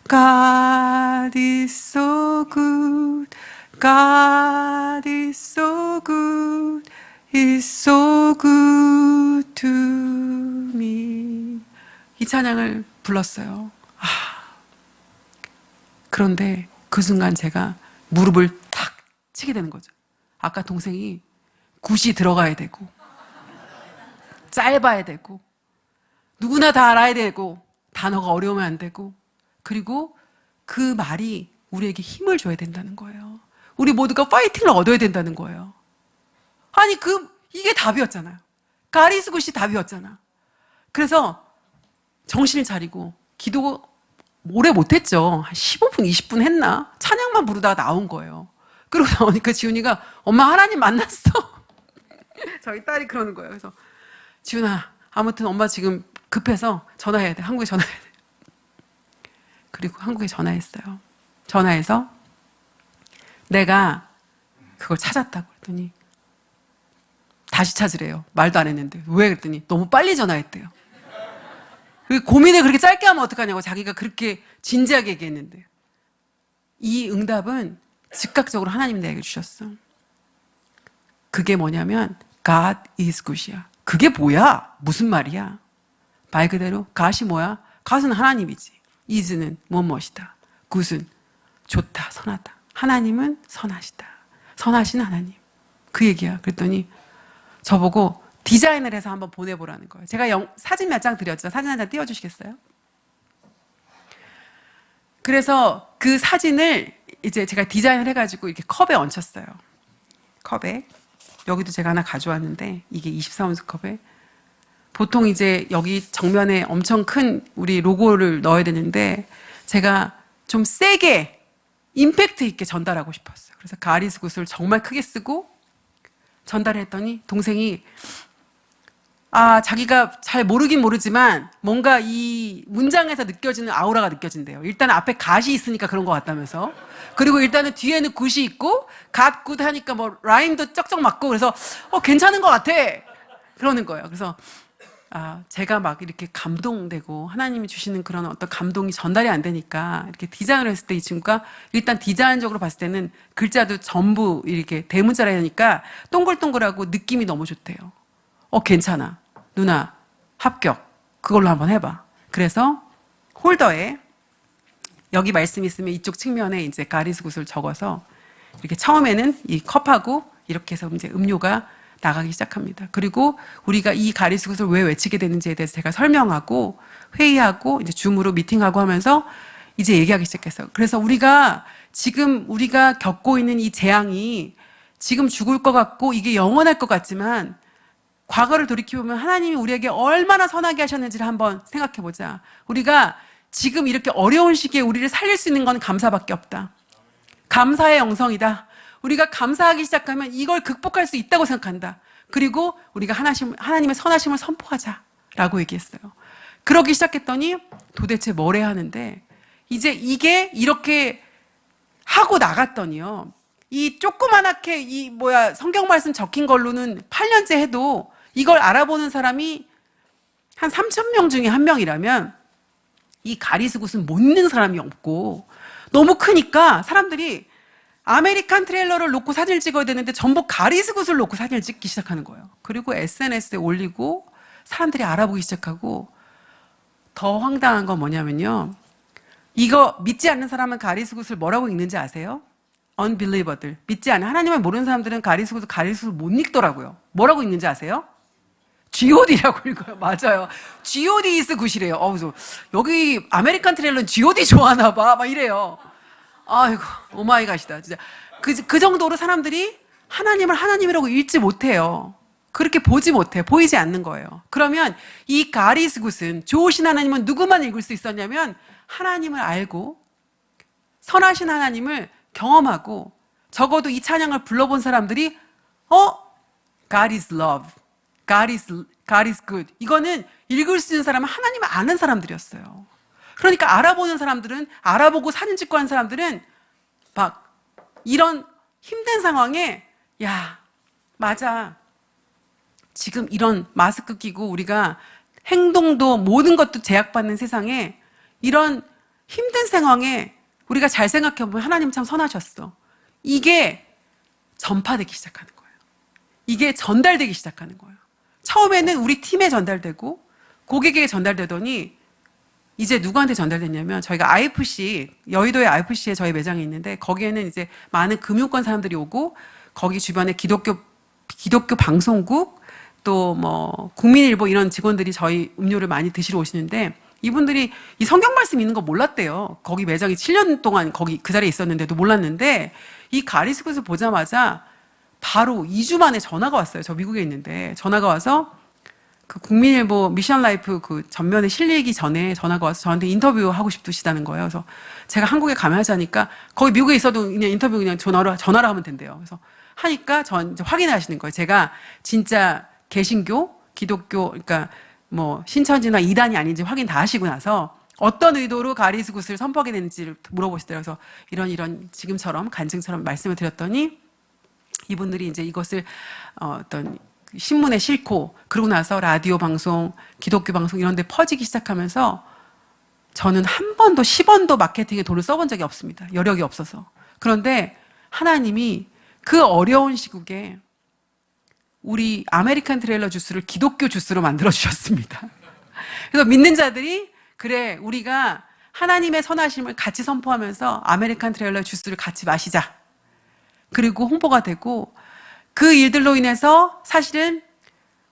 [SPEAKER 1] God is so good. God is so good. He's so good to me. 이 찬양을 불렀어요. 그런데 그 순간 제가 무릎을 탁 치게 되는 거죠. 아까 동생이 굿이 들어가야 되고 짧아야 되고 누구나 다 알아야 되고 단어가 어려우면 안 되고 그리고 그 말이 우리에게 힘을 줘야 된다는 거예요. 우리 모두가 파이팅을 얻어야 된다는 거예요. 아니 이게 답이었잖아요. 가리스 굿이 답이었잖아. 그래서 정신을 차리고 기도 오래 못했죠. 한 15분 20분 했나? 찬양만 부르다가 나온 거예요. 그러고 나오니까 지훈이가 엄마 하나님 만났어. 저희 딸이 그러는 거예요. 그래서 지훈아 아무튼 엄마 지금 급해서 전화해야 돼. 한국에 전화해야 돼. 그리고 한국에 전화했어요. 전화해서 내가 그걸 찾았다고 그랬더니 다시 찾으래요. 말도 안 했는데. 왜 그랬더니 너무 빨리 전화했대요. 고민을 그렇게 짧게 하면 어떡하냐고 자기가 그렇게 진지하게 얘기했는데 이 응답은 즉각적으로 하나님 내게 주셨어. 그게 뭐냐면 God is good이야. 그게 뭐야? 무슨 말이야? 말 그대로 God이 뭐야? God은 하나님이지. is는 무엇이다. good은 좋다, 선하다. 하나님은 선하시다. 선하신 하나님. 그 얘기야. 그랬더니 저보고 디자인을 해서 한번 보내보라는 거예요. 제가 사진 몇 장 드렸죠. 사진 한 장 띄워주시겠어요? 그래서 그 사진을 이제 제가 디자인을 해가지고 이렇게 컵에 얹혔어요. 컵에. 여기도 제가 하나 가져왔는데 이게 24온스 컵에 보통 이제 여기 정면에 엄청 큰 우리 로고를 넣어야 되는데 제가 좀 세게 임팩트 있게 전달하고 싶었어요. 그래서 가리스 굿을 정말 크게 쓰고 전달을 했더니 동생이 자기가 잘 모르긴 모르지만 뭔가 이 문장에서 느껴지는 아우라가 느껴진대요. 일단 앞에 갓이 있으니까 그런 것 같다면서. 그리고 일단은 뒤에는 굿이 있고 갓, 굿 하니까 뭐 라임도 쩍쩍 맞고 그래서 괜찮은 것 같아. 그러는 거예요. 그래서 제가 막 이렇게 감동되고 하나님이 주시는 그런 어떤 감동이 전달이 안 되니까 이렇게 디자인을 했을 때 이 친구가 일단 디자인적으로 봤을 때는 글자도 전부 이렇게 대문자라 하니까 동글동글하고 느낌이 너무 좋대요. 괜찮아. 누나, 합격. 그걸로 한번 해봐. 그래서 홀더에 여기 말씀 있으면 이쪽 측면에 이제 가리스 굿을 적어서 이렇게 처음에는 이 컵하고 이렇게 해서 이제 음료가 나가기 시작합니다. 그리고 우리가 이 가리수굿을 왜 외치게 되는지에 대해서 제가 설명하고 회의하고 이제 줌으로 미팅하고 하면서 이제 얘기하기 시작했어요. 그래서 지금 우리가 겪고 있는 이 재앙이 지금 죽을 것 같고 이게 영원할 것 같지만 과거를 돌이켜보면 하나님이 우리에게 얼마나 선하게 하셨는지를 한번 생각해보자. 우리가 지금 이렇게 어려운 시기에 우리를 살릴 수 있는 건 감사밖에 없다. 감사의 영성이다. 우리가 감사하기 시작하면 이걸 극복할 수 있다고 생각한다. 그리고 우리가 하나님의 선하심을 선포하자라고 얘기했어요. 그러기 시작했더니 도대체 뭘 해야 하는데 이제 이게 이렇게 하고 나갔더니요. 이 조그만하게 성경 말씀 적힌 걸로는 8년째 해도 이걸 알아보는 사람이 한 3,000명 중에 한 명이라면 이 가리수굿은 못 읽는 사람이 없고 너무 크니까 사람들이 아메리칸 트레일러를 놓고 사진을 찍어야 되는데 전부 가리수굿을 놓고 사진을 찍기 시작하는 거예요. 그리고 SNS에 올리고 사람들이 알아보기 시작하고 더 황당한 건 뭐냐면요. 이거 믿지 않는 사람은 가리수굿을 뭐라고 읽는지 아세요? unbeliever들. 믿지 않는 하나님을 모르는 사람들은 가리수굿을 못 읽더라고요. 뭐라고 읽는지 아세요? God라고 읽어요. 맞아요. God is good이래요. 여기 아메리칸 트레일러는 God 좋아하나 봐. 막 이래요. 아이고, 오마이갓이다. 진짜. 그 정도로 사람들이 하나님을 하나님이라고 읽지 못해요. 그렇게 보지 못해요. 보이지 않는 거예요. 그러면 이 가리수굿은 좋으신 하나님은 누구만 읽을 수 있었냐면 하나님을 알고 선하신 하나님을 경험하고 적어도 이 찬양을 불러본 사람들이 God is love. God is good. 이거는 읽을 수 있는 사람은 하나님을 아는 사람들이었어요. 그러니까 알아보는 사람들은 알아보고 사진 찍고 하는 사람들은 막 이런 힘든 상황에 야 맞아. 지금 이런 마스크 끼고 우리가 행동도 모든 것도 제약받는 세상에 이런 힘든 상황에 우리가 잘 생각해보면 하나님 참 선하셨어. 이게 전파되기 시작하는 거예요. 이게 전달되기 시작하는 거예요. 처음에는 우리 팀에 전달되고 고객에게 전달되더니 이제 누구한테 전달됐냐면 저희가 IFC, 여의도의 IFC에 저희 매장이 있는데 거기에는 이제 많은 금융권 사람들이 오고 거기 주변에 기독교 방송국 또 뭐 국민일보 이런 직원들이 저희 음료를 많이 드시러 오시는데 이분들이 이 성경 말씀 있는 거 몰랐대요. 거기 매장이 7년 동안 거기 그 자리에 있었는데도 몰랐는데 이 가리수굿을 보자마자 바로 2주 만에 전화가 왔어요. 저 미국에 있는데 전화가 와서 그 국민일보 미션 라이프 그 전면에 실리기 전에 전화가 와서 저한테 인터뷰 하고 싶으시다는 거예요. 그래서 제가 한국에 가면 하자니까 거기 미국에 있어도 그냥 인터뷰 그냥 전화로 하면 된대요. 그래서 하니까 전 이제 확인하시는 거예요. 제가 진짜 개신교, 기독교, 그러니까 뭐 신천지나 이단이 아닌지 확인 다 하시고 나서 어떤 의도로 가리수굿을 선포하게 되는지를 물어보시더라고요. 그래서 이런 지금처럼 간증처럼 말씀을 드렸더니 이분들이 이제 이것을 어떤 신문에 싣고 그러고 나서 라디오 방송, 기독교 방송 이런 데 퍼지기 시작하면서 저는 한 번도 10원도 마케팅에 돈을 써본 적이 없습니다. 여력이 없어서. 그런데 하나님이 그 어려운 시국에 우리 아메리칸 트레일러 주스를 기독교 주스로 만들어 주셨습니다. 그래서 믿는 자들이 그래 우리가 하나님의 선하심을 같이 선포하면서 아메리칸 트레일러 주스를 같이 마시자. 그리고 홍보가 되고 그 일들로 인해서 사실은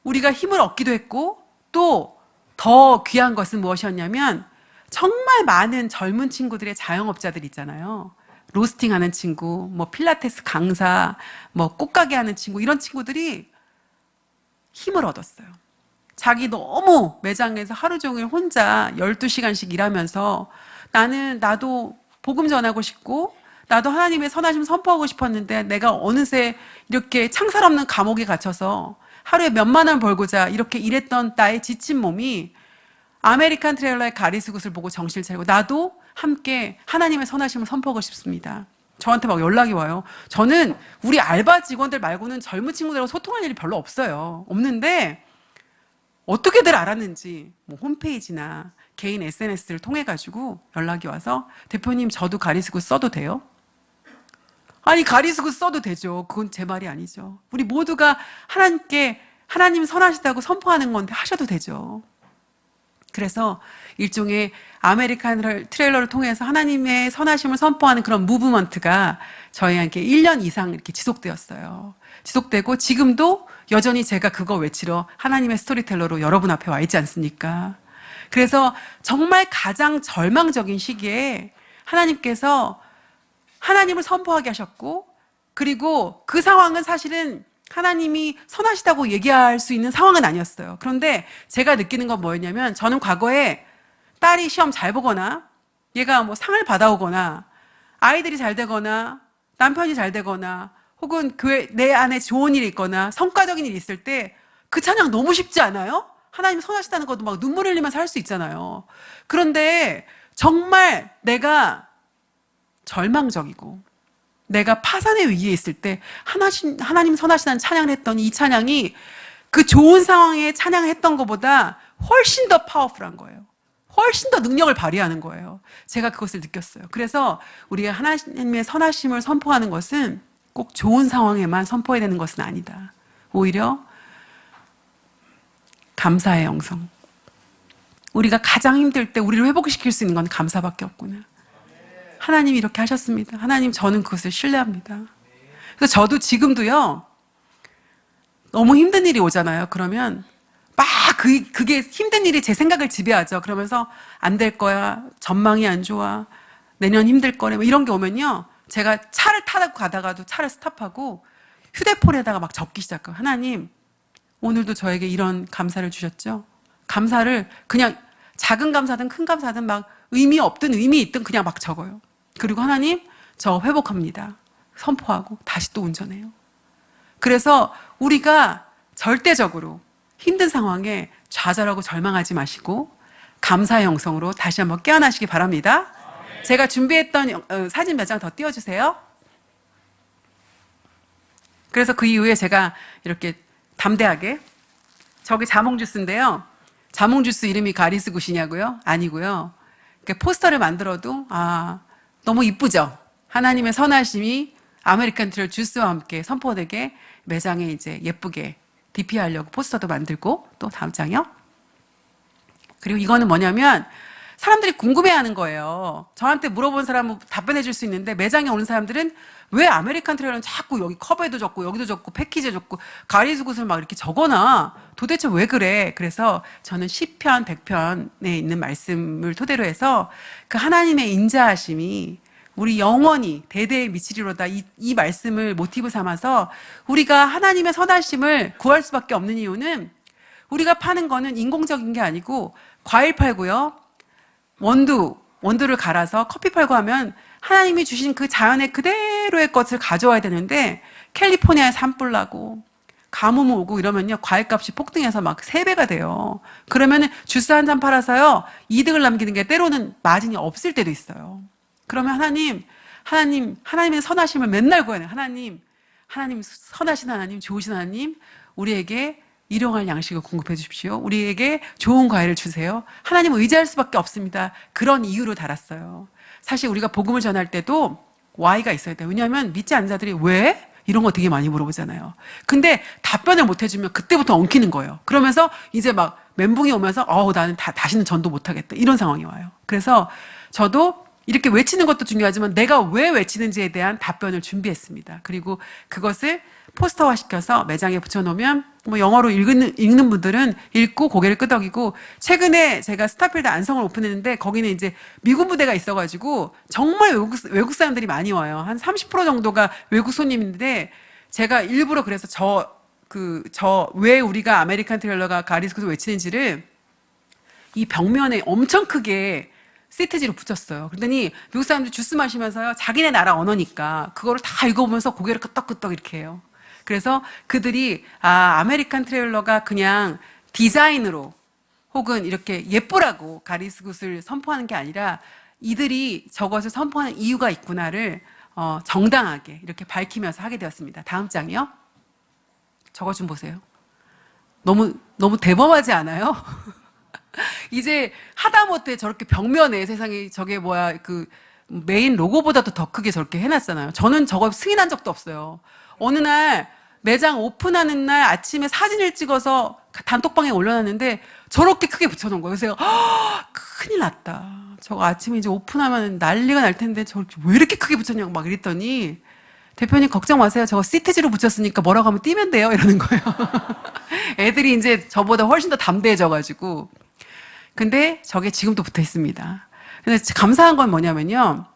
[SPEAKER 1] 우리가 힘을 얻기도 했고 또 더 귀한 것은 무엇이었냐면 정말 많은 젊은 친구들의 자영업자들 있잖아요. 로스팅 하는 친구, 뭐 필라테스 강사, 뭐 꽃가게 하는 친구 이런 친구들이 힘을 얻었어요. 자기 너무 매장에서 하루 종일 혼자 12시간씩 일하면서 나도 복음 전하고 싶고 나도 하나님의 선하심 선포하고 싶었는데 내가 어느새 이렇게 창살 없는 감옥에 갇혀서 하루에 몇만 원 벌고자 이렇게 일했던 나의 지친 몸이 아메리칸 트레일러의 가리수굿을 보고 정신을 차리고 나도 함께 하나님의 선하심을 선포하고 싶습니다. 저한테 막 연락이 와요. 저는 우리 알바 직원들 말고는 젊은 친구들하고 소통할 일이 별로 없어요. 없는데 어떻게들 알았는지 뭐 홈페이지나 개인 SNS를 통해 가지고 연락이 와서 대표님 저도 가리수굿 써도 돼요? 아니 가리수굿 써도 되죠. 그건 제 말이 아니죠. 우리 모두가 하나님께 하나님 선하시다고 선포하는 건데 하셔도 되죠. 그래서 일종의 아메리칸 트레일러를 통해서 하나님의 선하심을 선포하는 그런 무브먼트가 저희한테 1년 이상 이렇게 지속되었어요. 지속되고 지금도 여전히 제가 그거 외치러 하나님의 스토리텔러로 여러분 앞에 와 있지 않습니까? 그래서 정말 가장 절망적인 시기에 하나님께서 하나님을 선포하게 하셨고, 그리고 그 상황은 사실은 하나님이 선하시다고 얘기할 수 있는 상황은 아니었어요. 그런데 제가 느끼는 건 뭐였냐면, 저는 과거에 딸이 시험 잘 보거나 얘가 뭐 상을 받아오거나 아이들이 잘 되거나 남편이 잘 되거나 혹은 교회 내 안에 좋은 일이 있거나 성과적인 일이 있을 때 그 찬양 너무 쉽지 않아요? 하나님 선하시다는 것도 막 눈물 흘리면서 할 수 있잖아요. 그런데 정말 내가 절망적이고 내가 파산의 위기에 있을 때 하나님 선하시다는 찬양을 했더니 이 찬양이 그 좋은 상황에 찬양했던 것보다 훨씬 더 파워풀한 거예요. 훨씬 더 능력을 발휘하는 거예요. 제가 그것을 느꼈어요. 그래서 우리가 하나님의 선하심을 선포하는 것은 꼭 좋은 상황에만 선포해야 되는 것은 아니다. 오히려 감사의 영성. 우리가 가장 힘들 때 우리를 회복시킬 수 있는 건 감사밖에 없구나. 하나님이 이렇게 하셨습니다. 하나님, 저는 그것을 신뢰합니다. 그래서 저도 지금도요, 너무 힘든 일이 오잖아요. 그러면 막 그게 힘든 일이 제 생각을 지배하죠. 그러면서 안 될 거야, 전망이 안 좋아, 내년 힘들 거래, 뭐 이런 게 오면요, 제가 차를 타고 가다가도 차를 스탑하고 휴대폰에다가 막 적기 시작해요. 하나님, 오늘도 저에게 이런 감사를 주셨죠? 감사를 그냥 작은 감사든 큰 감사든 막 의미 없든 의미 있든 그냥 막 적어요. 그리고 하나님, 저 회복합니다. 선포하고 다시 또 운전해요. 그래서 우리가 절대적으로 힘든 상황에 좌절하고 절망하지 마시고 감사의 영성으로 다시 한번 깨어나시기 바랍니다. 제가 준비했던 사진 몇 장 더 띄워주세요. 그래서 그 이후에 제가 이렇게 담대하게, 저기 자몽주스인데요. 자몽주스 이름이 가리스 굿이냐고요? 아니고요. 포스터를 만들어도 너무 이쁘죠? 하나님의 선하심이 아메리칸 트레일 주스와 함께 선포되게 매장에 이제 예쁘게 DP하려고 포스터도 만들고, 또 다음 장이요. 그리고 이거는 뭐냐면 사람들이 궁금해하는 거예요. 저한테 물어본 사람은 답변해 줄 수 있는데 매장에 오는 사람들은 왜 아메리칸 트레일러는 자꾸 여기 커버에도 적고 여기도 적고 패키지에 적고 가리수 굿을 막 이렇게 적어놔. 도대체 왜 그래? 그래서 저는 시편 100편에 있는 말씀을 토대로 해서 그 하나님의 인자하심이 우리 영원히 대대에 미치리로다, 이 말씀을 모티브 삼아서 우리가 하나님의 선하심을 구할 수밖에 없는 이유는, 우리가 파는 거는 인공적인 게 아니고 과일 팔고요, 원두를 갈아서 커피 팔고 하면 하나님이 주신 그 자연의 그대로의 것을 가져와야 되는데, 캘리포니아에 산불 나고 가뭄 오고 이러면요, 과일값이 폭등해서 막 3배가 돼요. 그러면은 주스 한 잔 팔아서요, 이득을 남기는 게 때로는 마진이 없을 때도 있어요. 그러면 하나님의 선하심을 맨날 구해요. 하나님 선하신 하나님, 좋으신 하나님, 우리에게 일용할 양식을 공급해 주십시오. 우리에게 좋은 과일을 주세요. 하나님을 의지할 수밖에 없습니다. 그런 이유로 달았어요. 사실 우리가 복음을 전할 때도 Why가 있어야 돼요. 왜냐하면 믿지 않는 자들이 왜? 이런 거 되게 많이 물어보잖아요. 근데 답변을 못 해주면 그때부터 엉키는 거예요. 그러면서 이제 막 멘붕이 오면서 나는 다시는 전도 못 하겠다, 이런 상황이 와요. 그래서 저도 이렇게 외치는 것도 중요하지만 내가 왜 외치는지에 대한 답변을 준비했습니다. 그리고 그것을 포스터화시켜서 매장에 붙여놓으면 뭐 영어로 읽는 분들은 읽고 고개를 끄덕이고, 최근에 제가 스타필드 안성을 오픈했는데 거기는 이제 미군 부대가 있어가지고 정말 외국 사람들이 많이 와요. 한 30% 정도가 외국 손님인데, 제가 일부러 그래서 왜 우리가 아메리칸 트레일러가 가리스에서 외치는지를 이 벽면에 엄청 크게 시트지로 붙였어요. 그러더니 미국 사람들이 주스 마시면서요, 자기네 나라 언어니까 그거를 다 읽어보면서 고개를 끄덕끄덕 이렇게 해요. 그래서 그들이 아메리칸 트레일러가 그냥 디자인으로 혹은 이렇게 예쁘라고 가리스 굿을 선포하는 게 아니라 이들이 저것을 선포하는 이유가 있구나를 정당하게 이렇게 밝히면서 하게 되었습니다. 다음 장이요. 저거 좀 보세요. 너무 대범하지 않아요? 이제 하다못해 저렇게 벽면에 세상에 저게 그 메인 로고보다도 더 크게 저렇게 해놨잖아요. 저는 저거 승인한 적도 없어요. 어느 날 매장 오픈하는 날 아침에 사진을 찍어서 단톡방에 올려놨는데 저렇게 크게 붙여놓은 거예요. 그래서 큰일 났다. 저거 아침에 이제 오픈하면 난리가 날 텐데 저렇게 왜 이렇게 크게 붙였냐고 막 이랬더니 대표님 걱정 마세요. 저거 시트지로 붙였으니까 뭐라고 하면 뛰면 돼요. 이러는 거예요. 애들이 이제 저보다 훨씬 더 담대해져가지고. 근데 저게 지금도 붙어 있습니다. 근데 감사한 건 뭐냐면요.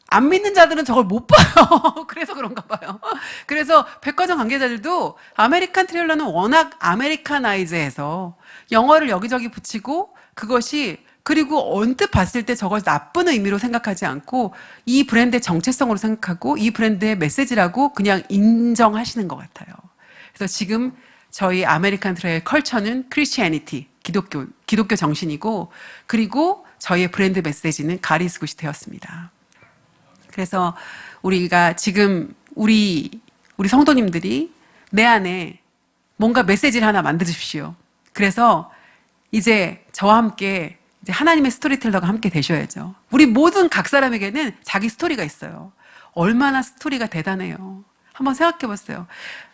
[SPEAKER 1] 안 믿는 자들은 저걸 못 봐요. 그래서 그런가 봐요. 그래서 백화점 관계자들도 아메리칸 트레일러는 워낙 아메리카나이즈해서 영어를 여기저기 붙이고 그것이 그리고 언뜻 봤을 때 저걸 나쁜 의미로 생각하지 않고 이 브랜드의 정체성으로 생각하고 이 브랜드의 메시지라고 그냥 인정하시는 것 같아요. 그래서 지금 저희 아메리칸 트레일 컬처는 크리스티애니티, 기독교 정신이고 그리고 저희의 브랜드 메시지는 가리스굿이 되었습니다. 그래서 우리가 지금 우리 성도님들이 내 안에 뭔가 메시지를 하나 만드십시오. 그래서 이제 저와 함께 이제 하나님의 스토리텔러가 함께 되셔야죠. 우리 모든 각 사람에게는 자기 스토리가 있어요. 얼마나 스토리가 대단해요. 한번 생각해 보세요.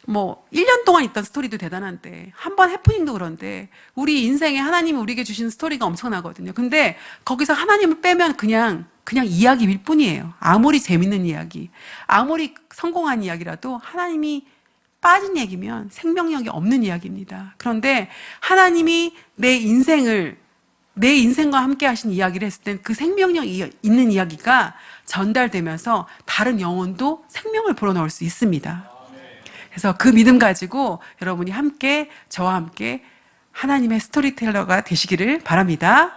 [SPEAKER 1] 뭐 1년 동안 있던 스토리도 대단한데 한 번 해프닝도 그런데 우리 인생에 하나님이 우리에게 주신 스토리가 엄청나거든요. 근데 거기서 하나님을 빼면 그냥 이야기일 뿐이에요. 아무리 재밌는 이야기, 아무리 성공한 이야기라도 하나님이 빠진 얘기면 생명력이 없는 이야기입니다. 그런데 하나님이 내 인생과 함께 하신 이야기를 했을 땐 그 생명력이 있는 이야기가 전달되면서 다른 영혼도 생명을 불어넣을 수 있습니다. 그래서 그 믿음 가지고 여러분이 함께 저와 함께 하나님의 스토리텔러가 되시기를 바랍니다.